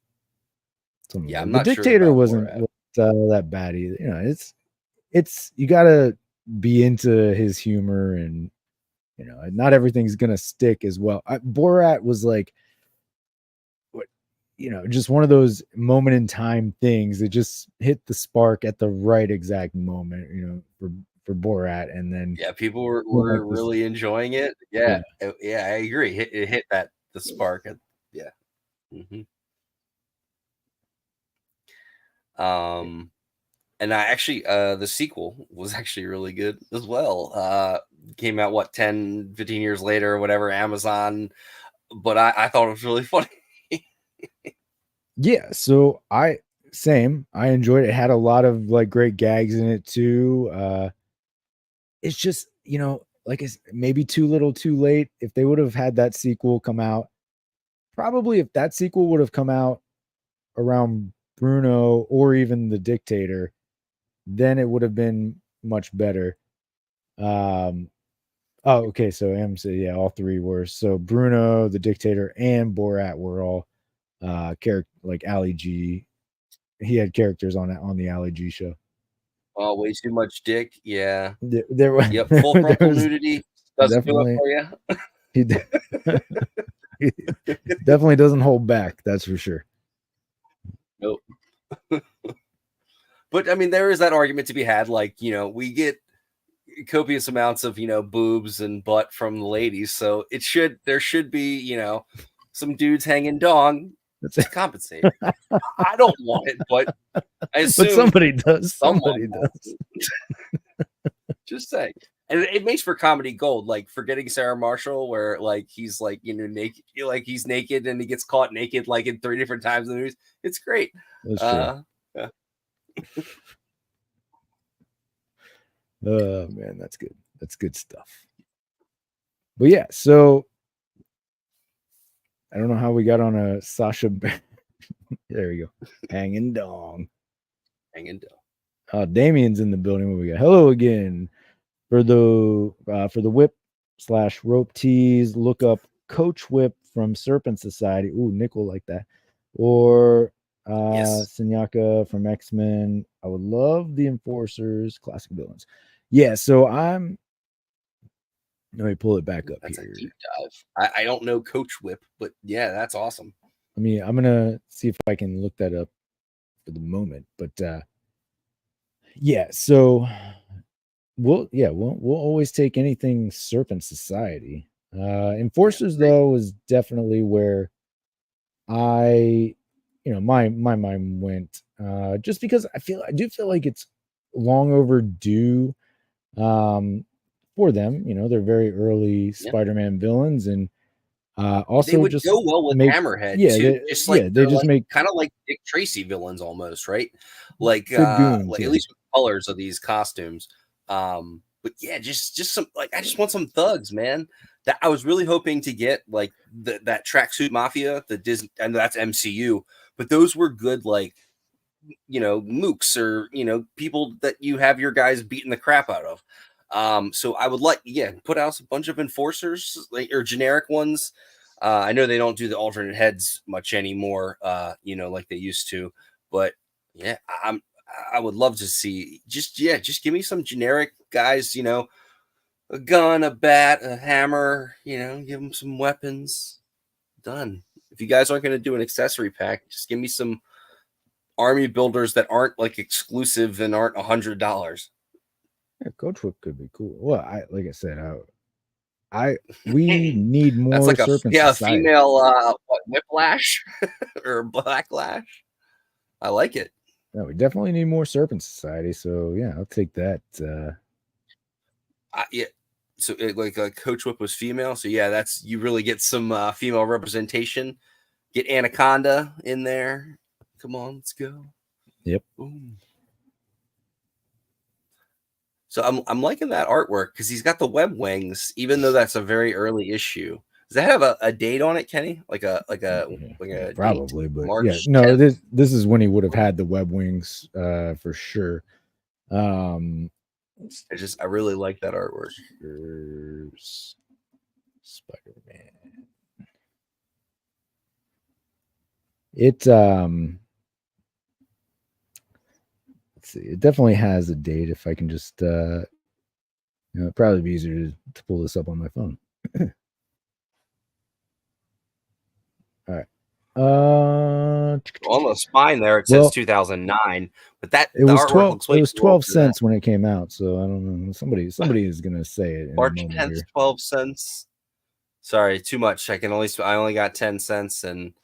[SPEAKER 2] the
[SPEAKER 3] not
[SPEAKER 2] Dictator
[SPEAKER 3] sure
[SPEAKER 2] wasn't that bad either. It's you gotta be into his humor, and not everything's gonna stick as well. Borat was like, just one of those moment in time things that just hit the spark at the right exact moment, for Borat. And then
[SPEAKER 3] people were really enjoying it. I agree. It hit the spark. And I actually the sequel was actually really good as well. Came out 10, 15 years later or whatever, Amazon, but I thought it was really funny.
[SPEAKER 2] Yeah, so I enjoyed it. It had a lot of like great gags in it too. It's just, like it's maybe too little too late. If they would have had that sequel come out, probably if that sequel would have come out around Bruno or even the Dictator, then it would have been much better. Okay, so MC, all three were. So Bruno, the Dictator, and Borat were all character, like Ali G. He had characters on the Ali G show.
[SPEAKER 3] Oh, way too much dick. Yeah.
[SPEAKER 2] There was
[SPEAKER 3] full frontal nudity doesn't do it for you.
[SPEAKER 2] He definitely doesn't hold back, that's for sure.
[SPEAKER 3] Nope. But I mean, there is that argument to be had. Like, you know, we get copious amounts of, you know, boobs and butt from the ladies, so there should be, you know, some dudes hanging dong to compensate. I don't want it, but I assume
[SPEAKER 2] but somebody does. Somebody does.
[SPEAKER 3] Just say. And it makes for comedy gold, like Forgetting Sarah Marshall, where like he's like, you know, naked, like he's naked and he gets caught naked like in 3 different times in the news. It's great.
[SPEAKER 2] That's true.
[SPEAKER 3] Yeah.
[SPEAKER 2] Oh man, that's good. That's good stuff. But yeah, so I don't know how we got on a Sasha. There we go. Hanging dong.
[SPEAKER 3] Hanging dong.
[SPEAKER 2] Damien's in the building. What we got? Hello again. For the whip / rope tees, look up Coach Whip from Serpent Society. Ooh, Nick will like that. Or Senyaka from X-Men. I would love the Enforcers, classic villains. Yeah, so let me pull it back up
[SPEAKER 3] that's
[SPEAKER 2] here.
[SPEAKER 3] A deep dive. I don't know Coach Whip, but yeah, that's awesome.
[SPEAKER 2] I mean, I'm gonna see if I can look that up for the moment. But yeah, so we'll always take anything Serpent Society. Enforcers though was definitely where my mind went, just because I do feel like it's long overdue for them. You know, they're very early Spider-Man villains, and also
[SPEAKER 3] they would
[SPEAKER 2] just
[SPEAKER 3] go well with Hammerhead too. They just make kind of like Dick Tracy villains almost, right? Like
[SPEAKER 2] goons,
[SPEAKER 3] at least with the colors of these costumes. But yeah, just some, like, I just want some thugs, man. That I was really hoping to get, like that Tracksuit Mafia, the Disney, and that's MCU, but those were good, like, you know, mooks or, you know, people that you have your guys beating the crap out of. So I would like, put out a bunch of Enforcers, like, or generic ones. I know they don't do the alternate heads much anymore, you know, like they used to, but yeah, I would love to see just give me some generic guys, you know, a gun, a bat, a hammer, you know, give them some weapons. Done. If you guys aren't going to do an accessory pack, just give me some army builders that aren't like exclusive and aren't $100.
[SPEAKER 2] Yeah, Coach Whip could be cool. Well, like I said, we need more.
[SPEAKER 3] That's like
[SPEAKER 2] Serpent Society.
[SPEAKER 3] Female Whiplash or Blacklash. I like it.
[SPEAKER 2] No, we definitely need more Serpent Society. So yeah, I'll take that.
[SPEAKER 3] Yeah. So like Coach Whip was female. So yeah, that's, you really get some female representation. Get Anaconda in there. Come on, let's go.
[SPEAKER 2] Yep.
[SPEAKER 3] Boom. So I'm liking that artwork because he's got the web wings, even though that's a very early issue. Does that have a date on it, Kenny? Like a
[SPEAKER 2] probably,
[SPEAKER 3] date?
[SPEAKER 2] but
[SPEAKER 3] March
[SPEAKER 2] yeah, no,
[SPEAKER 3] 10th?
[SPEAKER 2] this is when he would have had the web wings for sure.
[SPEAKER 3] I really like that artwork.
[SPEAKER 2] Spider-Man. It let's see, it definitely has a date. If I can just it'd probably be easier to pull this up on my phone. All right.
[SPEAKER 3] On the spine there it says 2009, but that
[SPEAKER 2] it was 12.
[SPEAKER 3] Looks way
[SPEAKER 2] it was 12 cents when it came out, so I don't know. Somebody is gonna say it.
[SPEAKER 3] March 10th, 12 cents. Sorry, too much. I only got 10 cents, and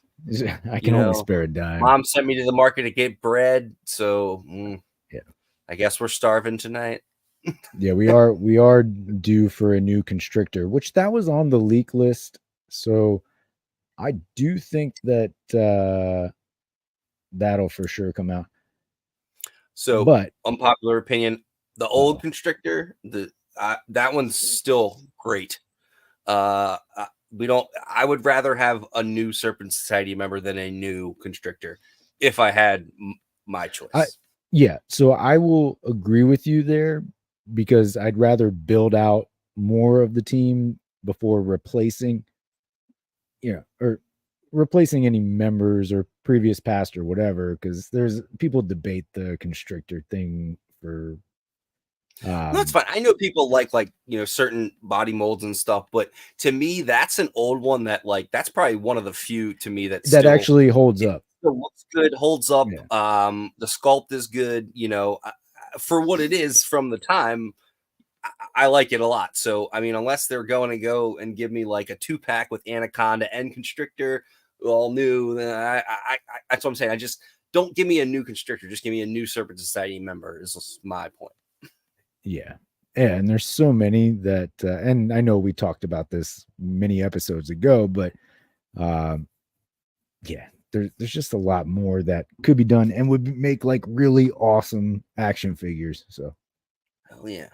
[SPEAKER 2] I can only spare a dime.
[SPEAKER 3] Mom sent me to the market to get bread, so
[SPEAKER 2] yeah,
[SPEAKER 3] I guess we're starving tonight.
[SPEAKER 2] Yeah, we are due for a new Constrictor, which that was on the leak list. So I do think that that'll for sure come out.
[SPEAKER 3] So,
[SPEAKER 2] but
[SPEAKER 3] unpopular opinion, the old Constrictor, that one's still great. I would rather have a new Serpent Society member than a new Constrictor if I had my choice.
[SPEAKER 2] Yeah, so I will agree with you there, because I'd rather build out more of the team before replacing, or replacing any members or previous past or whatever, because there's people debate the Constrictor thing for
[SPEAKER 3] that's fine. I know people like certain body molds and stuff, but to me that's an old one that that's probably one of the few to me that
[SPEAKER 2] actually holds up.
[SPEAKER 3] still looks good, holds up.
[SPEAKER 2] Yeah.
[SPEAKER 3] The sculpt is good. You know, for what it is from the time, I like it a lot. So, I mean, unless they're going to go and give me like a 2-pack with Anaconda and Constrictor, all new, then that's what I'm saying. I just don't give me a new Constrictor. Just give me a new Serpent Society member. Is my point.
[SPEAKER 2] Yeah. Yeah, and there's so many that, and I know we talked about this many episodes ago, but yeah, there's just a lot more that could be done and would make like really awesome action figures. So,
[SPEAKER 3] hell yeah.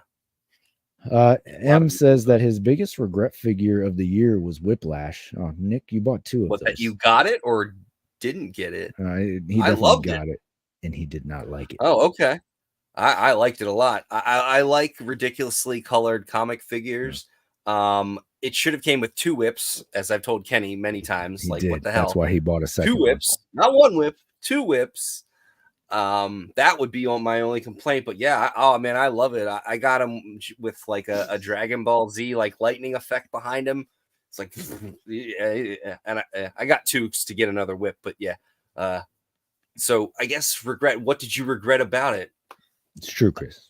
[SPEAKER 2] M says that his biggest regret figure of the year was Whiplash. Oh, Nick, you bought 2 of
[SPEAKER 3] What,
[SPEAKER 2] those.
[SPEAKER 3] that you got it or didn't get it?
[SPEAKER 2] He definitely got it, and he did not like it.
[SPEAKER 3] Oh, okay. I liked it a lot. I like ridiculously colored comic figures. It should have came with 2 whips, as I've told Kenny many times. What the hell?
[SPEAKER 2] That's why he bought a second
[SPEAKER 3] 2 whips, not 1 whip, 2 whips. That would be on my only complaint. But yeah, oh man, I love it. I got him with like a Dragon Ball Z like lightning effect behind him. It's like, and I got 2 to get another whip. But yeah, so I guess regret. What did you regret about it?
[SPEAKER 2] It's true, Chris.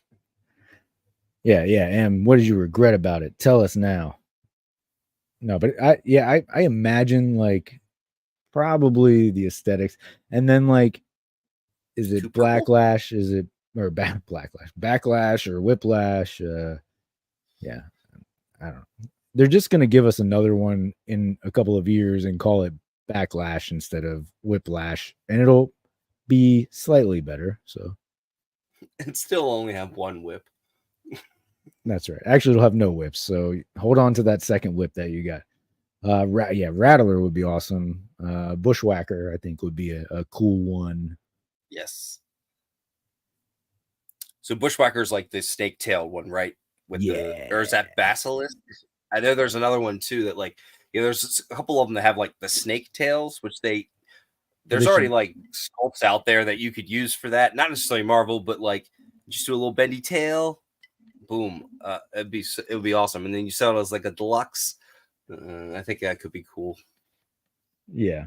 [SPEAKER 2] Yeah. And what did you regret about it? Tell us now. No, but I imagine like probably the aesthetics, and then like, is it Blacklash? Is it or Backlash or Whiplash? Yeah, I don't know. They're just gonna give us another one in a couple of years and call it Backlash instead of Whiplash, and it'll be slightly better. So.
[SPEAKER 3] And still only have 1 whip.
[SPEAKER 2] That's right. Actually, it'll have no whips. So hold on to that second whip that you got. Rattler would be awesome. Bushwhacker, I think, would be a cool one.
[SPEAKER 3] Yes. So Bushwhacker is like the snake-tailed one, right? With or is that Basilisk? I know there's another one too that like there's a couple of them that have like the snake tails, which there's already like sculpts out there that you could use for that. Not necessarily Marvel, but like just do a little bendy tail. Boom. It would be awesome. And then you sell it as like a deluxe. I think that could be cool.
[SPEAKER 2] Yeah.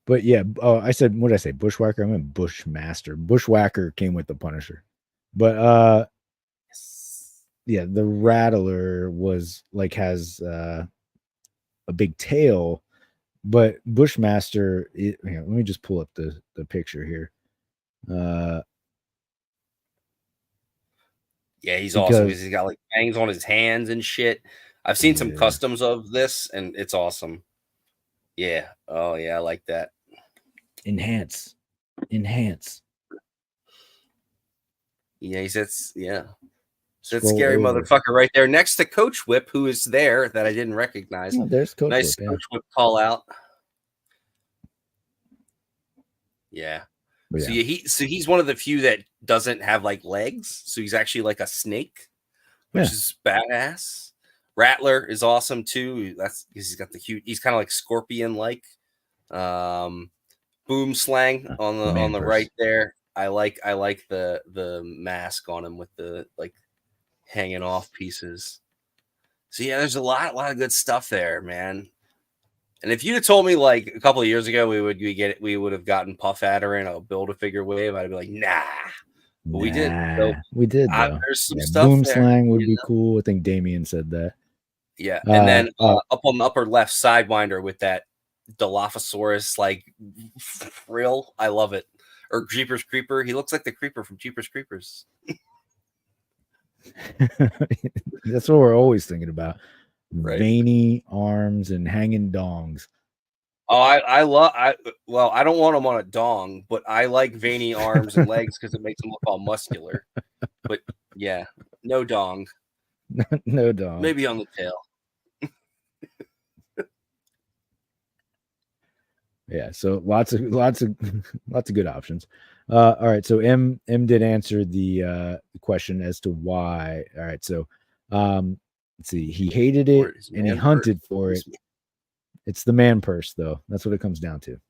[SPEAKER 2] But yeah, I said, what did I say? Bushwhacker? I meant Bushmaster. Bushwhacker came with the Punisher. But yeah, the Rattler was like has a big tail, but Bushmaster, let me just pull up the picture here.
[SPEAKER 3] Yeah, he's awesome. He's got like fangs on his hands and shit. I've seen some customs of this, and it's awesome. Yeah. Oh yeah, I like that. Enhance. Yeah, he says, yeah. So that scary motherfucker right there next to Coach Whip, who is there that I didn't recognize.
[SPEAKER 2] Oh, there's Coach
[SPEAKER 3] nice
[SPEAKER 2] Whip,
[SPEAKER 3] Coach Whip call out. Yeah. So he's one of the few that doesn't have like legs. So he's actually like a snake, which is badass. Rattler is awesome too. That's because he's got the cute. He's kind of like scorpion like. Boom slang on the right there. I like the mask on him with the like hanging off pieces. So yeah, there's a lot of good stuff there, man. And if you'd have told me like a couple of years ago we would have gotten Puff Adder in a Build-A-Figure wave, I'd be like, nah. But we did. So,
[SPEAKER 2] we did.
[SPEAKER 3] There's some stuff.
[SPEAKER 2] Boom
[SPEAKER 3] there,
[SPEAKER 2] slang would be cool. I think Damien said that.
[SPEAKER 3] Yeah, and then up on the upper left, Sidewinder with that Dilophosaurus like frill. I love it. Or Jeepers Creeper. He looks like the Creeper from Jeepers Creepers.
[SPEAKER 2] That's what we're always thinking about.
[SPEAKER 3] Right.
[SPEAKER 2] Veiny arms and hanging dongs.
[SPEAKER 3] Oh, I don't want them on a dong, but I like veiny arms and legs because it makes them look all muscular. But yeah, no dong.
[SPEAKER 2] No dong.
[SPEAKER 3] Maybe on the tail.
[SPEAKER 2] Yeah, so lots of good options. All right, so M did answer the question as to why. All right, so let's see. He hated it and he hunted for it. It's the man purse, though. That's what it comes down to.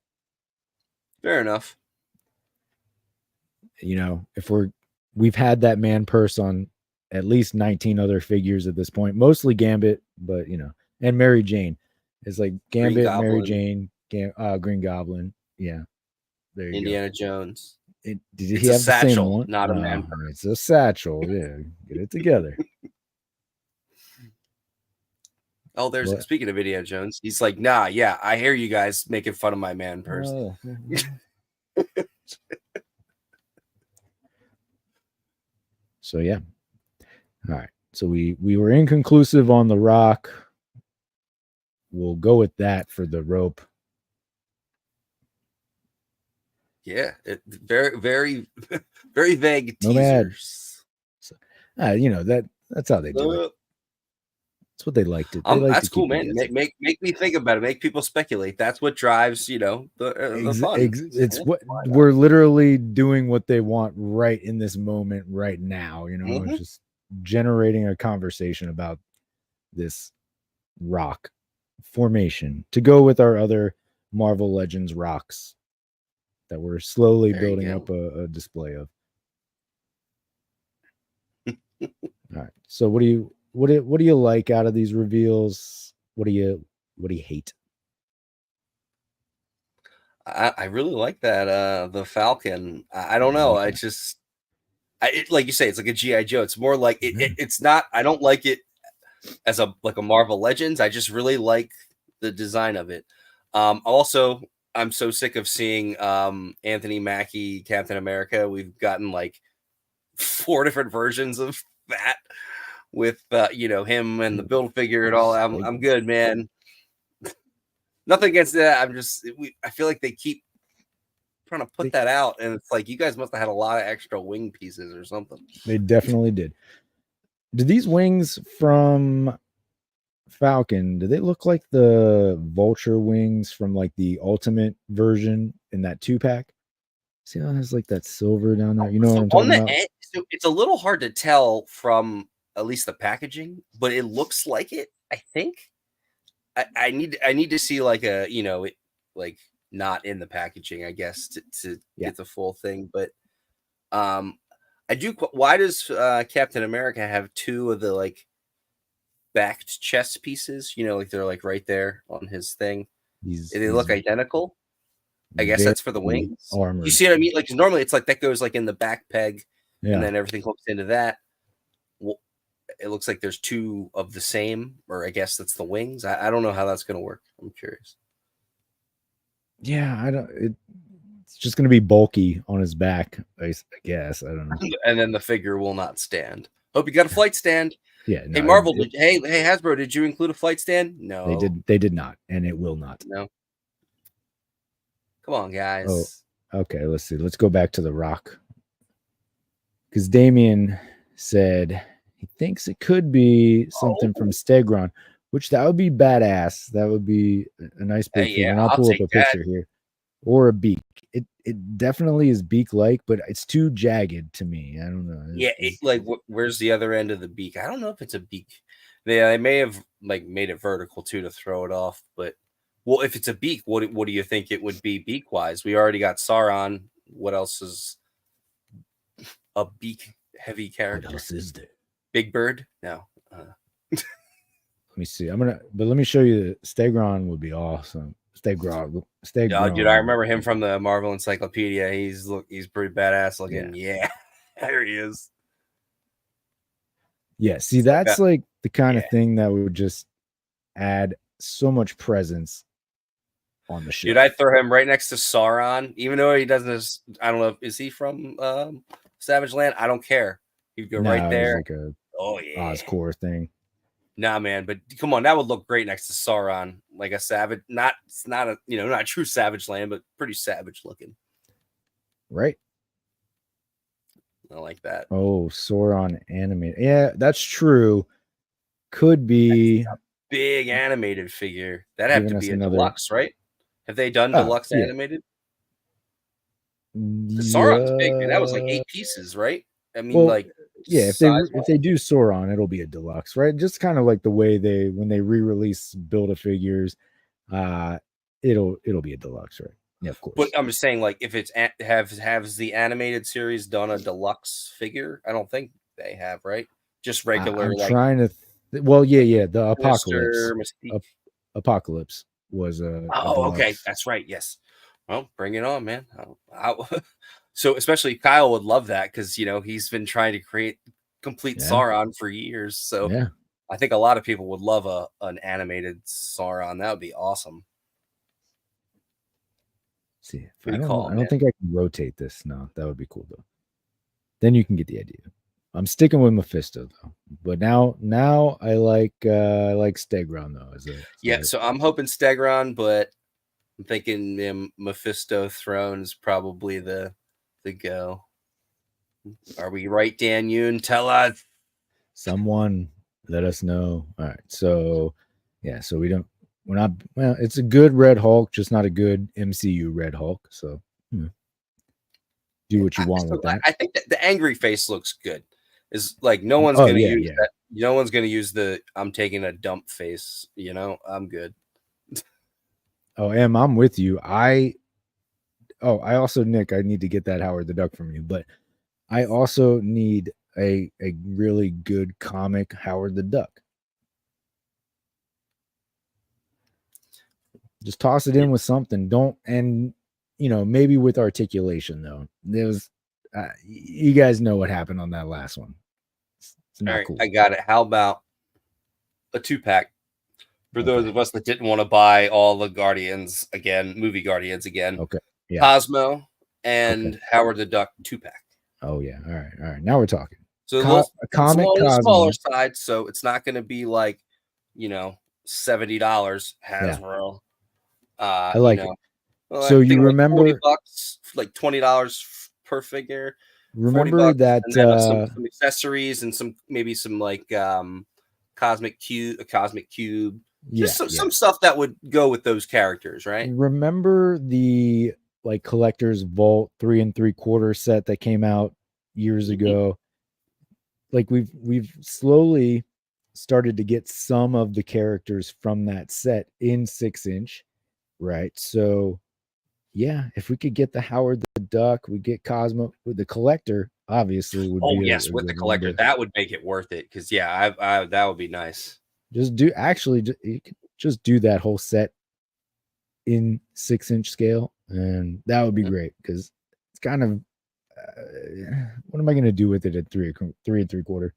[SPEAKER 3] Fair enough.
[SPEAKER 2] You know, if we've had that man purse on at least 19 other figures at this point, mostly Gambit, but you know, and Mary Jane. It's like Gambit, Mary Jane, Green Goblin. Yeah, there you
[SPEAKER 3] Indiana Jones.
[SPEAKER 2] Did he have the same one?
[SPEAKER 3] Not a man.
[SPEAKER 2] It's a satchel. Yeah, get it together.
[SPEAKER 3] Oh, there's speaking of Indiana Jones, he's like, nah, yeah, I hear you guys making fun of my man purse.
[SPEAKER 2] So yeah. All right. So we were inconclusive on the rock. We'll go with that for the rope.
[SPEAKER 3] Yeah, very, very, very vague
[SPEAKER 2] teasers. So, that's how they do it. That's what they like to.
[SPEAKER 3] That's cool, man. Make me think about it. Make people speculate. That's what drives, the fun.
[SPEAKER 2] It's what we're literally doing. What they want right in this moment, right now. It's just generating a conversation about this rock formation to go with our other Marvel Legends rocks that we're slowly building up a display of. All right. So what do you like out of these reveals? What do you hate?
[SPEAKER 3] I really like that the Falcon. I don't know. I just like you say, it's like a G.I. Joe. It's more like it's not. I don't like it as a Marvel Legends. I just really like the design of it. Also, I'm so sick of seeing Anthony Mackie Captain America. We've gotten like 4 different versions of that with him and the build figure and all. I'm good, man. Nothing against that. I feel like they keep trying to put that out, and it's like you guys must have had a lot of extra wing pieces or something.
[SPEAKER 2] They definitely did. Do these wings from Falcon, do they look like the Vulture wings from like the Ultimate version in that 2-pack? See how it has like that silver down there? You know what I'm talking about?
[SPEAKER 3] So it's a little hard to tell from at least the packaging, but it looks like it. I think I need to see like a like not in the packaging, I guess, to get the full thing. But I do. Why does Captain America have 2 of the like backed chest pieces? Like they're like right there on his thing. They look identical. I guess that's for the wings. Armored. You see what I mean? Like normally it's like that goes like in the back peg, and then everything hooks into that. Well, it looks like there's 2 of the same, or I guess that's the wings. I don't know how that's going to work. I'm curious.
[SPEAKER 2] Yeah, I don't. It's just going to be bulky on his back, I guess. I don't know.
[SPEAKER 3] And then the figure will not stand. Hope you got a flight stand.
[SPEAKER 2] Yeah.
[SPEAKER 3] No, hey Marvel, hey Hasbro, did you include a flight stand? No,
[SPEAKER 2] they did not, and it will not.
[SPEAKER 3] No. Come on, guys.
[SPEAKER 2] Oh, okay. Let's see. Let's go back to the rock, because Damien said he thinks it could be something from Stegron, which that would be badass. That would be a nice big thing. And I'll pull up a picture here, or a beak. It definitely is beak-like, but it's too jagged to me. I don't know.
[SPEAKER 3] Where's the other end of the beak? I don't know if it's a beak. They may have like made it vertical too to throw it off, but well, if it's a beak, what do you think it would be beak-wise? We already got Sauron. What else is a beak-heavy character?
[SPEAKER 2] What else is there?
[SPEAKER 3] Big Bird? No.
[SPEAKER 2] Let me see. But let me show you. Stegron would be awesome. Stegron.
[SPEAKER 3] Yeah, dude, I remember him from the Marvel Encyclopedia. He's pretty badass looking. Yeah. There he is.
[SPEAKER 2] Yeah, see, that's like the kind of thing that would just add so much presence on the show.
[SPEAKER 3] Dude, I'd throw him right next to Sauron, even though he doesn't. I don't know. Is he from Savage Land? I don't care. He'd go right there.
[SPEAKER 2] Like a Oscorp thing.
[SPEAKER 3] Nah, man, but come on, that would look great next to Sauron, like a savage. It's not a not true Savage Land, but pretty savage looking.
[SPEAKER 2] Right.
[SPEAKER 3] I like that.
[SPEAKER 2] Oh, Sauron animated. Yeah, that's true. Could be
[SPEAKER 3] a big animated figure. That have to be a deluxe, right? Have they done deluxe animated? Sauron's big, man. That was like 8 pieces, right? I mean,
[SPEAKER 2] if they do Sauron, it'll be a deluxe, right? Just kind of like the way when they re-release Build-A-Figures, it'll be a deluxe, right? Yeah, of course.
[SPEAKER 3] But I'm just saying, like, if it's has the animated series done a deluxe figure? I don't think they have, right? Just regular.
[SPEAKER 2] I'm trying to. The Apocalypse. Apocalypse was a
[SPEAKER 3] Oh, okay,
[SPEAKER 2] deluxe.
[SPEAKER 3] that's right. Yes. Well, bring it on, man. So especially Kyle would love that because he's been trying to create complete
[SPEAKER 2] Yeah.
[SPEAKER 3] Sauron for years. So
[SPEAKER 2] Yeah.
[SPEAKER 3] I think a lot of people would love an animated Sauron. That would be awesome.
[SPEAKER 2] See,
[SPEAKER 3] Good
[SPEAKER 2] I
[SPEAKER 3] call,
[SPEAKER 2] don't
[SPEAKER 3] man.
[SPEAKER 2] think I can rotate this. No, that would be cool though. Then you can get the idea. I'm sticking with Mephisto though. But now I like Stegron though.
[SPEAKER 3] Yeah, so I'm hoping Stegron, but I'm thinking Mephisto Throne is probably the go. Are we right, Dan Yoon? Tell us.
[SPEAKER 2] Someone let us know. All right. So yeah, so we're not well, it's a good Red Hulk, just not a good MCU Red Hulk. So do what you want with that.
[SPEAKER 3] I think that the angry face looks good. Is like no one's
[SPEAKER 2] Oh,
[SPEAKER 3] gonna
[SPEAKER 2] yeah,
[SPEAKER 3] use
[SPEAKER 2] yeah.
[SPEAKER 3] that. No one's gonna use the I'm taking a dump face. I'm good.
[SPEAKER 2] Oh, I'm with you. I also, Nick, I need to get that Howard the Duck from you, but I also need a really good comic Howard the Duck. Just toss it in with something. Don't, and maybe with articulation though. There's you guys know what happened on that last one. It's not cool.
[SPEAKER 3] I got it. How about a 2-pack for those of us that didn't want to buy all the Guardians again, movie Guardians again?
[SPEAKER 2] Okay. Yeah.
[SPEAKER 3] Cosmo and Howard the Duck 2-pack.
[SPEAKER 2] Oh yeah. All right. Now we're talking.
[SPEAKER 3] So
[SPEAKER 2] a comic
[SPEAKER 3] on the
[SPEAKER 2] Cosmo.
[SPEAKER 3] smaller side, so it's not going to be like $70 Hasbro.
[SPEAKER 2] I like it.
[SPEAKER 3] Well,
[SPEAKER 2] so you remember
[SPEAKER 3] like $40, like $20 per figure.
[SPEAKER 2] Remember
[SPEAKER 3] $40,
[SPEAKER 2] that
[SPEAKER 3] and then some accessories and maybe some like cosmic cube. Just some stuff that would go with those characters, right?
[SPEAKER 2] Remember the like collector's vault 3 3/4 set that came out years ago? Like we've slowly started to get some of the characters from that set in 6-inch, right? So yeah, if we could get the Howard the Duck, we get Cosmo with the collector, obviously would be
[SPEAKER 3] yes, with the collector, that would make it worth it. Because that would be nice.
[SPEAKER 2] You could just do that whole set in 6-inch scale, and that would be great because it's kind of what am I going to do with it at 3 3/4?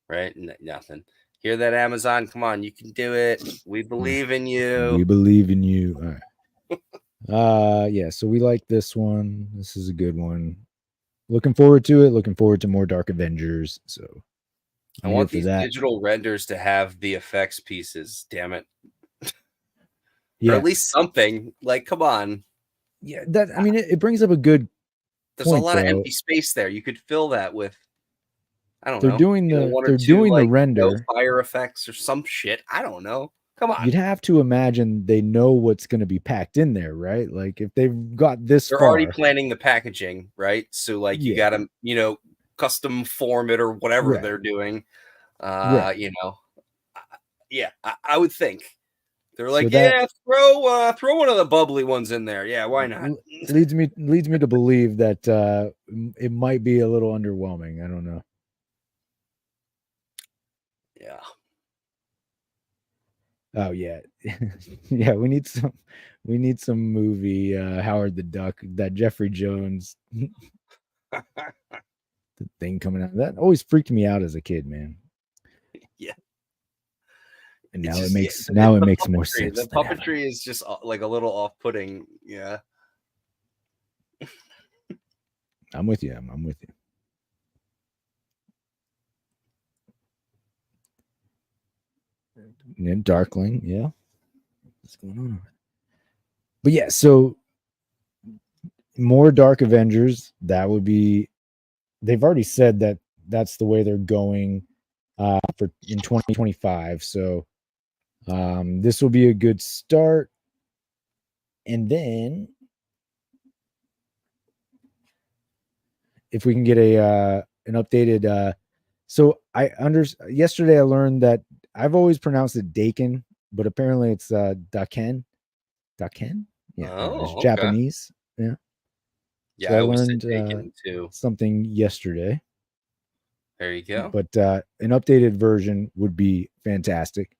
[SPEAKER 3] Right, nothing. Hear that, Amazon? Come on, you can do it. We believe in you.
[SPEAKER 2] We believe in you. All right. Yeah. So we like this one. This is a good one. Looking forward to it. Looking forward to more Dark Avengers. So
[SPEAKER 3] I want these digital renders to have the effects pieces. Damn it.
[SPEAKER 2] Yeah.
[SPEAKER 3] Or at least something. Like, come on.
[SPEAKER 2] Yeah. It brings up a good.
[SPEAKER 3] There's a lot of empty space there. You could fill that with. I don't know.
[SPEAKER 2] They're doing the render,
[SPEAKER 3] fire effects or some shit. I don't know. Come on.
[SPEAKER 2] You'd have to imagine they know what's going to be packed in there, right? Like if they've got this
[SPEAKER 3] They're already planning the packaging, right? So like you got to, custom form it or whatever they're doing. I would think. They're like, throw one of the bubbly ones in there. Yeah, why not?
[SPEAKER 2] leads me to believe that it might be a little underwhelming. I don't know.
[SPEAKER 3] Yeah.
[SPEAKER 2] Oh yeah. Yeah, we need some movie Howard the Duck, that Jeffrey Jones the thing coming out. That always freaked me out as a kid, man.
[SPEAKER 3] Yeah.
[SPEAKER 2] And now it makes more sense.
[SPEAKER 3] The puppetry is just like a little off-putting. Yeah.
[SPEAKER 2] I'm with you. I'm with you. And Darkling, yeah. What's going on? But yeah, so more Dark Avengers. That would be. They've already said that that's the way they're going for in 2025. So this will be a good start. And then if we can get an updated. So yesterday I learned that I've always pronounced it Daken, but apparently it's Daken. Daken? Yeah, it's Japanese. Yeah.
[SPEAKER 3] Yeah,
[SPEAKER 2] so
[SPEAKER 3] I
[SPEAKER 2] learned
[SPEAKER 3] too.
[SPEAKER 2] Something yesterday.
[SPEAKER 3] There you go.
[SPEAKER 2] But an updated version would be fantastic.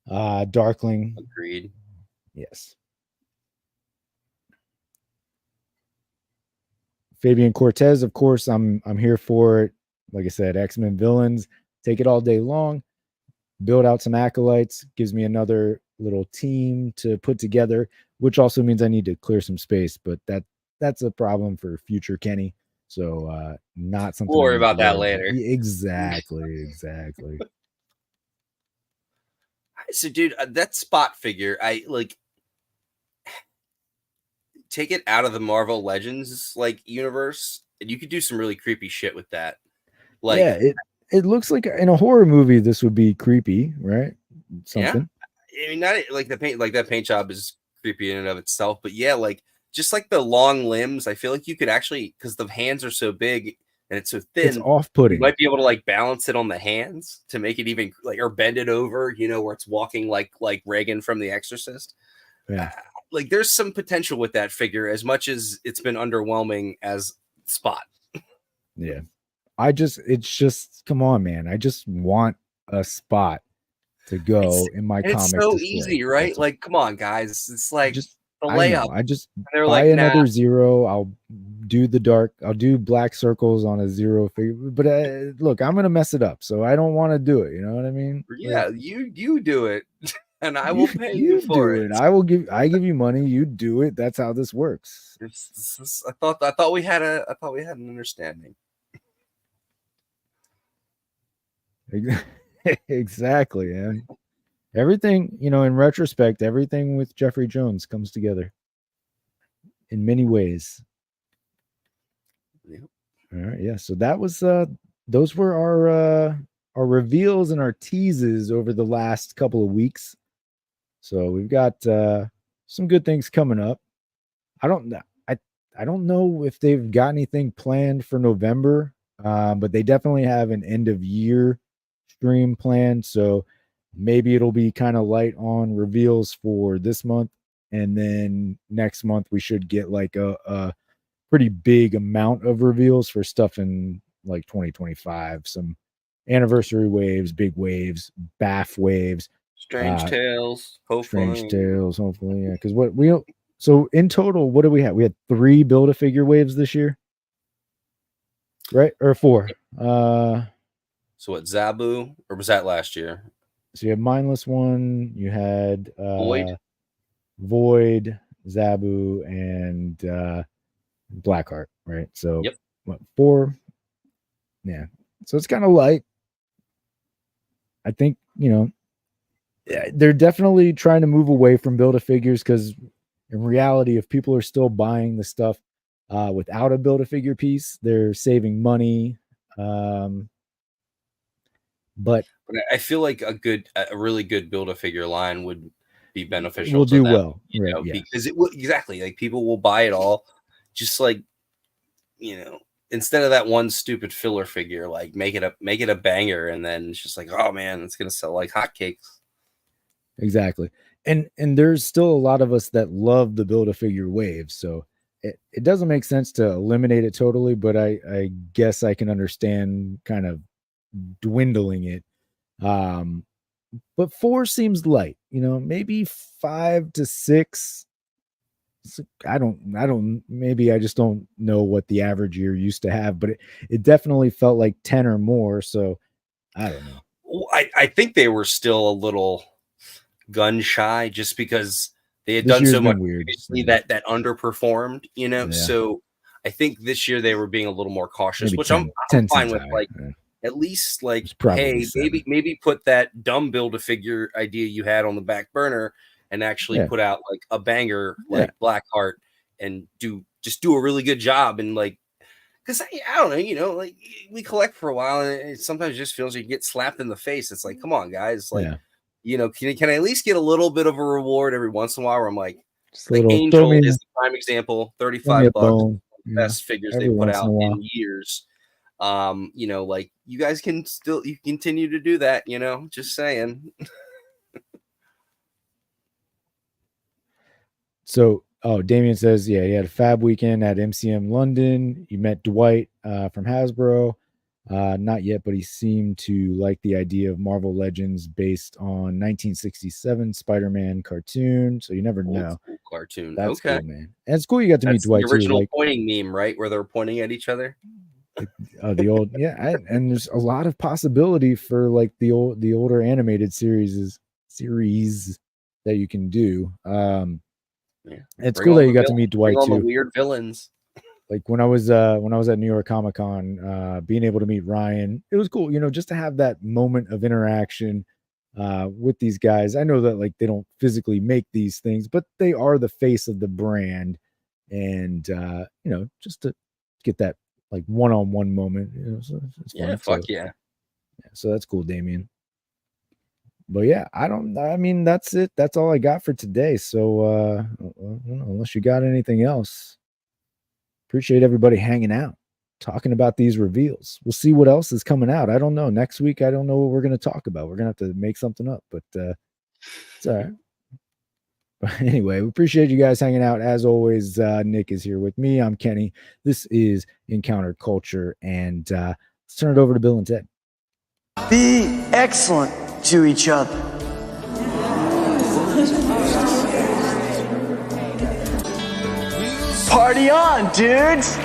[SPEAKER 2] Darkling.
[SPEAKER 3] Agreed.
[SPEAKER 2] Yes. Fabian Cortez, of course, I'm here for it. Like I said, X-Men villains, take it all day long. Build out some acolytes, gives me another little team to put together, which also means I need to clear some space, but that's a problem for future Kenny. So not something
[SPEAKER 3] We'll
[SPEAKER 2] I
[SPEAKER 3] worry
[SPEAKER 2] need to
[SPEAKER 3] about that
[SPEAKER 2] worry
[SPEAKER 3] later.
[SPEAKER 2] Exactly.
[SPEAKER 3] So, dude, that Spot figure, I like take it out of the Marvel Legends like universe, and you could do some really creepy shit with that. Like,
[SPEAKER 2] yeah, it looks like in a horror movie this would be creepy, right? Something.
[SPEAKER 3] Yeah, I mean, not like the paint, like that paint job is creepy in and of itself, but yeah, like just like the long limbs, I feel like you could actually, because the hands are so big and it's so thin,
[SPEAKER 2] It's off-putting.
[SPEAKER 3] You might be able to like balance it on the hands to make it even like, or bend it over, you know, where it's walking like Reagan from The Exorcist.
[SPEAKER 2] Yeah.
[SPEAKER 3] Like there's some potential with that figure, as much as it's been underwhelming as Spot.
[SPEAKER 2] Yeah. It's just come on, man. I just want a spot to go in my comic.
[SPEAKER 3] It's so
[SPEAKER 2] display.
[SPEAKER 3] easy, right? Like, come on, guys. It's like
[SPEAKER 2] just
[SPEAKER 3] the
[SPEAKER 2] I
[SPEAKER 3] layup.
[SPEAKER 2] know. I just
[SPEAKER 3] they're
[SPEAKER 2] buy
[SPEAKER 3] like,
[SPEAKER 2] another
[SPEAKER 3] nah.
[SPEAKER 2] zero. I'll do black circles on a zero figure. But look, I'm gonna mess it up, so I don't want to do it. You know what I mean?
[SPEAKER 3] Yeah,
[SPEAKER 2] like,
[SPEAKER 3] you do it, and I will pay you for it.
[SPEAKER 2] I give you money. You do it. That's how this works.
[SPEAKER 3] I thought we had an understanding.
[SPEAKER 2] Exactly, man. Everything, in retrospect, everything with Jeffrey Jones comes together in many ways.
[SPEAKER 3] Yep.
[SPEAKER 2] All right, yeah. So that was those were our reveals and our teases over the last couple of weeks. So we've got some good things coming up. I don't know if they've got anything planned for November, but they definitely have an end of year stream planned. So maybe it'll be kind of light on reveals for this month, and then next month we should get like a pretty big amount of reveals for stuff in like 2025. Some anniversary waves, big waves, bath waves,
[SPEAKER 3] Strange Tales, hopefully.
[SPEAKER 2] Yeah. Because so in total, what do we have? We had 3 Build-A-Figure waves this year, right? Or 4.
[SPEAKER 3] So what, Zabu, or was that last year?
[SPEAKER 2] So you had Mindless One, you had Void, Zabu, and Blackheart, right? So
[SPEAKER 3] yep.
[SPEAKER 2] What, 4? Yeah. So it's kind of light. I think, they're definitely trying to move away from Build-A-Figures, because in reality, if people are still buying the stuff without a Build-A-Figure piece, they're saving money. But
[SPEAKER 3] I feel like a really good Build-A-Figure line would be beneficial.
[SPEAKER 2] Will
[SPEAKER 3] to
[SPEAKER 2] do
[SPEAKER 3] them,
[SPEAKER 2] well, right? Yeah.
[SPEAKER 3] Because it will, exactly, like people will buy it all, just like, instead of that one stupid filler figure, like make it a banger, and then it's just like, oh man, it's gonna sell like hotcakes.
[SPEAKER 2] Exactly. And there's still a lot of us that love the Build-A-Figure wave, so it doesn't make sense to eliminate it totally, but I guess I can understand kind of dwindling it. But 4 seems light, maybe 5 to 6. I don't, maybe I just don't know what the average year used to have, but it definitely felt like 10 or more. So I don't know.
[SPEAKER 3] I think they were still a little gun shy, just because they had
[SPEAKER 2] This
[SPEAKER 3] done so much
[SPEAKER 2] weird,
[SPEAKER 3] that underperformed,
[SPEAKER 2] Yeah.
[SPEAKER 3] So I think this year they were being a little more cautious,
[SPEAKER 2] Maybe
[SPEAKER 3] which
[SPEAKER 2] 10,
[SPEAKER 3] I'm fine with.
[SPEAKER 2] high.
[SPEAKER 3] Like,
[SPEAKER 2] yeah.
[SPEAKER 3] At least like,
[SPEAKER 2] hey,
[SPEAKER 3] maybe put that dumb Build-A-Figure idea you had on the back burner and actually put out like a banger like Blackheart, and do a really good job. And like, because I don't know, like we collect for a while, and it sometimes just feels like you get slapped in the face. It's like, come on, guys, like, can I at least get a little bit of a reward every once in a while, where I'm like Angel is the prime example, $35, best figures they put out in years. Like, you guys can continue to do that, just saying.
[SPEAKER 2] So, Damien says, he had a fab weekend at MCM London. You met Dwight from Hasbro. Not yet, but he seemed to like the idea of Marvel Legends based on 1967 Spider-Man cartoon. So you never know.
[SPEAKER 3] Cool cartoon.
[SPEAKER 2] That's
[SPEAKER 3] okay,
[SPEAKER 2] cool, man. And it's cool you got to meet
[SPEAKER 3] that's
[SPEAKER 2] Dwight
[SPEAKER 3] the original
[SPEAKER 2] too. Like
[SPEAKER 3] pointing meme, right, where they're pointing at each other.
[SPEAKER 2] The old, yeah, and there's a lot of possibility for like the older animated series that you can do. It's cool that you got to meet Dwight too.
[SPEAKER 3] The weird villains.
[SPEAKER 2] Like when I was at New York Comic Con, being able to meet Ryan, it was cool, just to have that moment of interaction with these guys. I know that like they don't physically make these things, but they are the face of the brand, and just to get that like one-on-one moment, so it's fun.
[SPEAKER 3] Yeah.
[SPEAKER 2] So that's cool, Damien. But yeah, that's it. That's all I got for today. So unless you got anything else. Appreciate everybody hanging out, talking about these reveals. We'll see what else is coming out. I don't know. Next week, I don't know what we're going to talk about. We're going to have to make something up, but it's all right. But anyway, we appreciate you guys hanging out. As always, Nick is here with me. I'm Kenny. This is Encountered Culture, and let's turn it over to Bill and Ted.
[SPEAKER 4] Be excellent to each other. Party on, dudes!